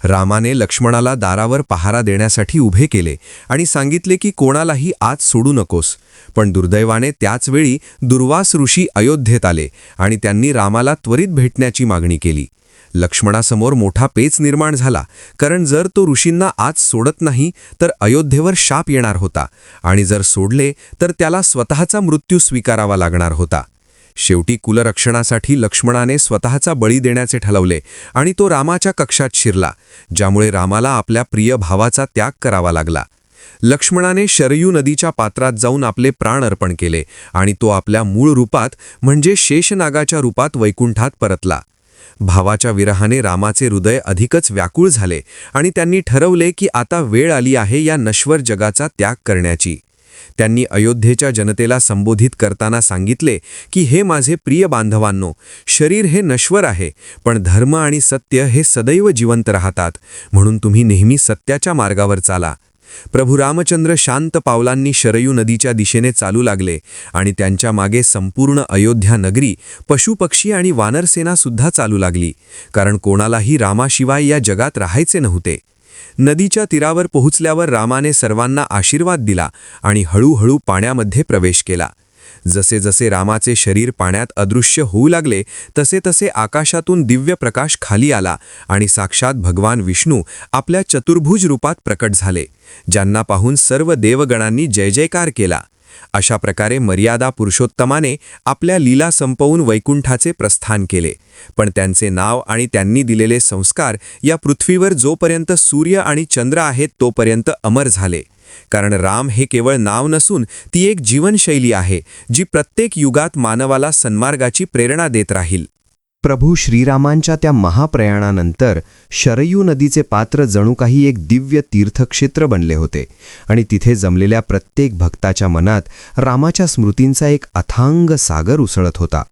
रामाने लक्ष्मणाला दारावर पहारा देण्यासाठी उभे केले आणि सांगितले की कोणालाही आत सोडू नकोस. पण दुर्दैवाने त्याच वेळी दुर्वास ऋषी अयोध्येत आले आणि त्यांनी रामाला त्वरित भेटण्याची मागणी केली. लक्ष्मणासमोर मोठा पेच निर्माण झाला, कारण जर तो ऋषींना आत सोडत नाही तर अयोध्येवर शाप येणार होता आणि जर सोडले तर त्याला स्वतःचा मृत्यू स्वीकारावा लागणार होता. शेवटी कुलरक्षणासाठी लक्ष्मणाने स्वतःचा बळी देण्याचे ठरवले आणि तो रामाच्या कक्षात शिरला, ज्यामुळे रामाला आपल्या प्रिय भावाचा त्याग करावा लागला. लक्ष्मणाने शरयू नदीच्या पात्रात जाऊन आपले प्राण अर्पण केले आणि तो आपल्या मूळ रूपात म्हणजे शेषनागाच्या रूपात वैकुंठात परतला. भावाच्या विरहाने रामाचे हृदय अधिकच व्याकुळ झाले आणि त्यांनी ठरवले की आता वेळ आली आहे या नश्वर जगाचा त्याग करण्याची. त्यांनी अयोध्येच्या जनतेला संबोधित करताना सांगितले की हे माझे प्रिय बांधवांनो, शरीर हे नश्वर आहे, पण धर्म आणि सत्य हे सदैव जिवंत राहतात, म्हणून तुम्ही नेहमी सत्याच्या मार्गावर चाला. प्रभू रामचंद्र शांत पावलांनी शरयू नदीच्या दिशेने चालू लागले आणि त्यांच्या मागे संपूर्ण अयोध्या नगरी, पशुपक्षी आणि वानरसेनासुद्धा चालू लागली, कारण कोणालाही रामाशिवाय या जगात राहायचे नव्हते. नदीच्या तीरावर पोहोचल्यावर रामाने सर्वांना आशीर्वाद दिला आणि हळूहळू पाण्यामध्ये प्रवेश केला. जसे जसे रामाचे शरीर पाण्यात अदृश्य होऊ लागले तसे तसे आकाशातून दिव्य प्रकाश खाली आला आणि साक्षात भगवान विष्णू आपल्या चतुर्भुज रूपात प्रकट झाले, ज्यांना पाहून सर्व देवगणांनी जय जयकार केला. अशा प्रकारे मर्यादा पुरुषोत्तमाने आपल्या लीला संपवून वैकुंठाचे प्रस्थान केले. पण त्यांचे नाव आणि त्यांनी दिलेले संस्कार या पृथ्वीवर जोपर्यंत सूर्य आणि चंद्र आहेत तोपर्यंत अमर झाले, कारण राम हे केवळ नाव नसून ती एक जीवनशैली आहे जी प्रत्येक युगात मानवाला सन्मार्गाची प्रेरणा देत राहील. प्रभू श्रीरामांच्या त्या महाप्रयाणानंतर शरयू नदीचे पात्र जणू काही एक दिव्य तीर्थक्षेत्र बनले होते आणि तिथे जमलेल्या प्रत्येक भक्ताच्या मनात रामाच्या स्मृतींचा एक अथांग सागर उसळत होता.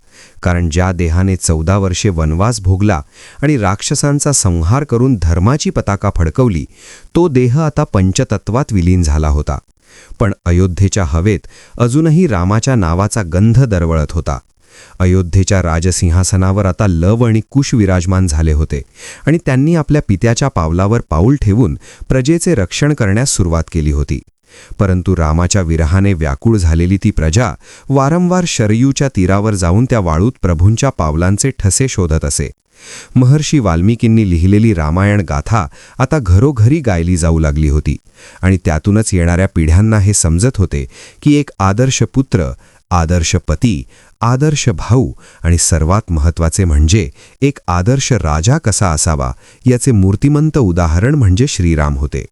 कारण ज्या देहाने 14 वर्षे वनवास भोगला आणि राक्षसांचा संहार करून धर्माची पताका फडकवली, तो देह आता पंचतत्वात विलीन झाला होता. पण अयोध्येच्या हवेत अजूनही रामाच्या नावाचा गंध दरवळत होता. अयोध्येच्या राजसिंहासनावर आता लव आणि कुश विराजमान झाले होते आणि त्यांनी आपल्या पित्याच्या पावलावर पाऊल ठेवून प्रजेचे रक्षण करण्यास सुरुवात केली होती. परंतु रामाच्या विरहाने व्याकुळ झालेली ती प्रजा वारंवार शरयूच्या तीरावर जाऊन त्या वाळूत प्रभूंच्या पावलांचे ठसे शोधत असे. महर्षी वाल्मिकींनी लिहिलेली रामायण गाथा आता घरोघरी गायली जाऊ लागली होती आणि त्यातूनच येणाऱ्या पिढ्यांना हे समजत होते की एक आदर्श पुत्र, आदर्श पती, आदर्श भाऊ आणि सर्वात महत्त्वाचे म्हणजे एक आदर्श राजा कसा असावा याचे मूर्तिमंत उदाहरण म्हणजे श्रीराम होते.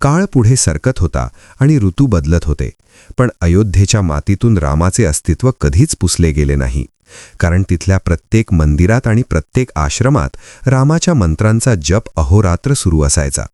काळ पुढे सरकत होता आणि ऋतू बदलत होते, पण अयोध्येच्या मातीतून रामाचे अस्तित्व कधीच पुसले गेले नाही. कारण तिथल्या प्रत्येक मंदिरात आणि प्रत्येक आश्रमात रामाच्या मंत्रांचा जप अहोरात्र सुरू असायचा.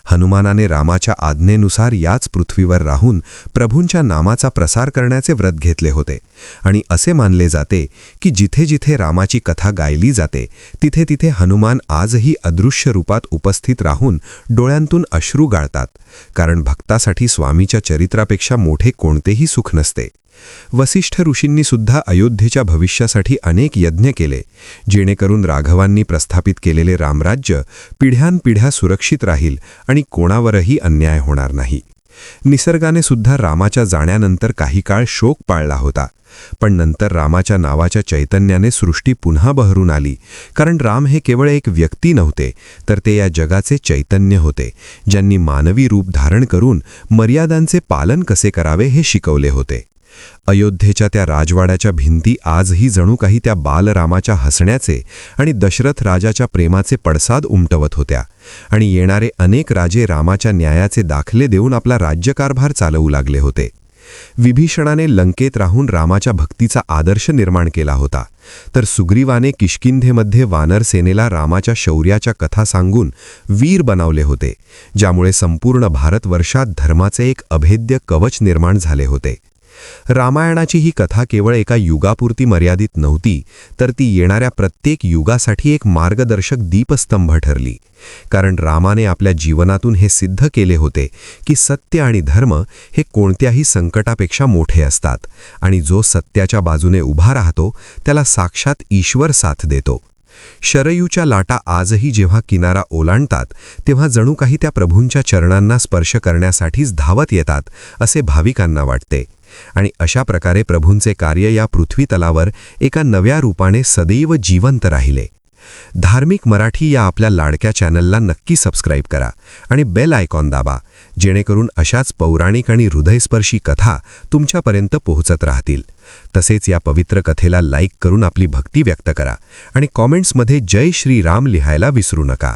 हनुमानाने रामाच्या आज्ञेनुसार याच पृथ्वीवर राहून प्रभूंच्या नामाचा प्रसार करण्याचे व्रत घेतले होते आणि असे मानले जाते की जिथे जिथे रामाची कथा गायली जाते तिथे तिथे हनुमान आजही अदृश्य रूपात उपस्थित राहून डोळ्यांतून अश्रू गाळतात, कारण भक्तासाठी स्वामीच्या चरित्रापेक्षा मोठे कोणतेही सुख नसते. वसिष्ठ ऋषींनी सुद्धा अयोध्येच्या भविष्यासाठी अनेक यज्ञ केले, जेणेकरून राघवांनी प्रस्थापित केलेले रामराज्य पिढ्यानपिढ्या सुरक्षित राहील आणि कोणावरही अन्याय होणार नाही. निसर्गाने सुद्धा रामाच्या जाण्यानंतर काही काळ शोक पाळला होता, पण नंतर रामाच्या नावाच्या चैतन्याने सृष्टी पुन्हा बहरून आली, कारण राम हे केवळ एक व्यक्ती नव्हते, तर ते या जगाचे चैतन्य होते, ज्यांनी मानवी रूप धारण करून मर्यादांचे पालन कसे करावे हे शिकवले होते. अयोध्येच्या त्या राजवाड्याच्या भिंती आजही जणू काही त्या बालरामाच्या हसण्याचे आणि दशरथ राजाच्या प्रेमाचे पडसाद उमटवत होत्या आणि येणारे अनेक राजे रामाच्या न्यायाचे दाखले देऊन आपला राज्यकारभार चालवू लागले होते. विभीषणाने लंकेत राहून रामाच्या भक्तीचा आदर्श निर्माण केला होता, तर सुग्रीवाने किष्किंधेमध्ये वानर सेनेला रामाच्या शौर्याच्या कथा सांगून वीर बनवले होते, ज्यामुळे संपूर्ण भारतवर्षात धर्माचे एक अभेद्य कवच निर्माण झाले होते. रामायणाची ही कथा केवळ एका युगापुरती मर्यादित नव्हती, तर ती येणाऱ्या प्रत्येक युगासाठी एक मार्गदर्शक दीपस्तंभ ठरली. कारण रामाने आपल्या जीवनातून हे सिद्ध केले होते की सत्य आणि धर्म हे कोणत्याही संकटापेक्षा मोठे असतात आणि जो सत्याच्या बाजूने उभा राहतो त्याला साक्षात ईश्वर साथ देतो. शरयूच्या लाटा आजही जेव्हा किनारा ओलांडतात तेव्हा जणू काही त्या प्रभूंच्या चरणांना स्पर्श करण्यासाठीच धावत येतात असे भाविकांना वाटते. आणि अशा प्रकारे प्रभूंचे कार्य या पृथ्वीतलावर एका नव्या रूपाने सदैव जिवंत राहिले. धार्मिक मराठी या आपल्या लाडक्या चॅनलला नक्की सबस्क्राईब करा आणि बेल आयकॉन दाबा, जेणेकरून अशाच पौराणिक आणि हृदयस्पर्शी कथा तुमच्यापर्यंत पोहोचत राहतील. तसेच या पवित्र कथेला लाईक करून आपली भक्ती व्यक्त करा आणि कॉमेंट्समध्ये जय श्री राम लिहायला विसरू नका.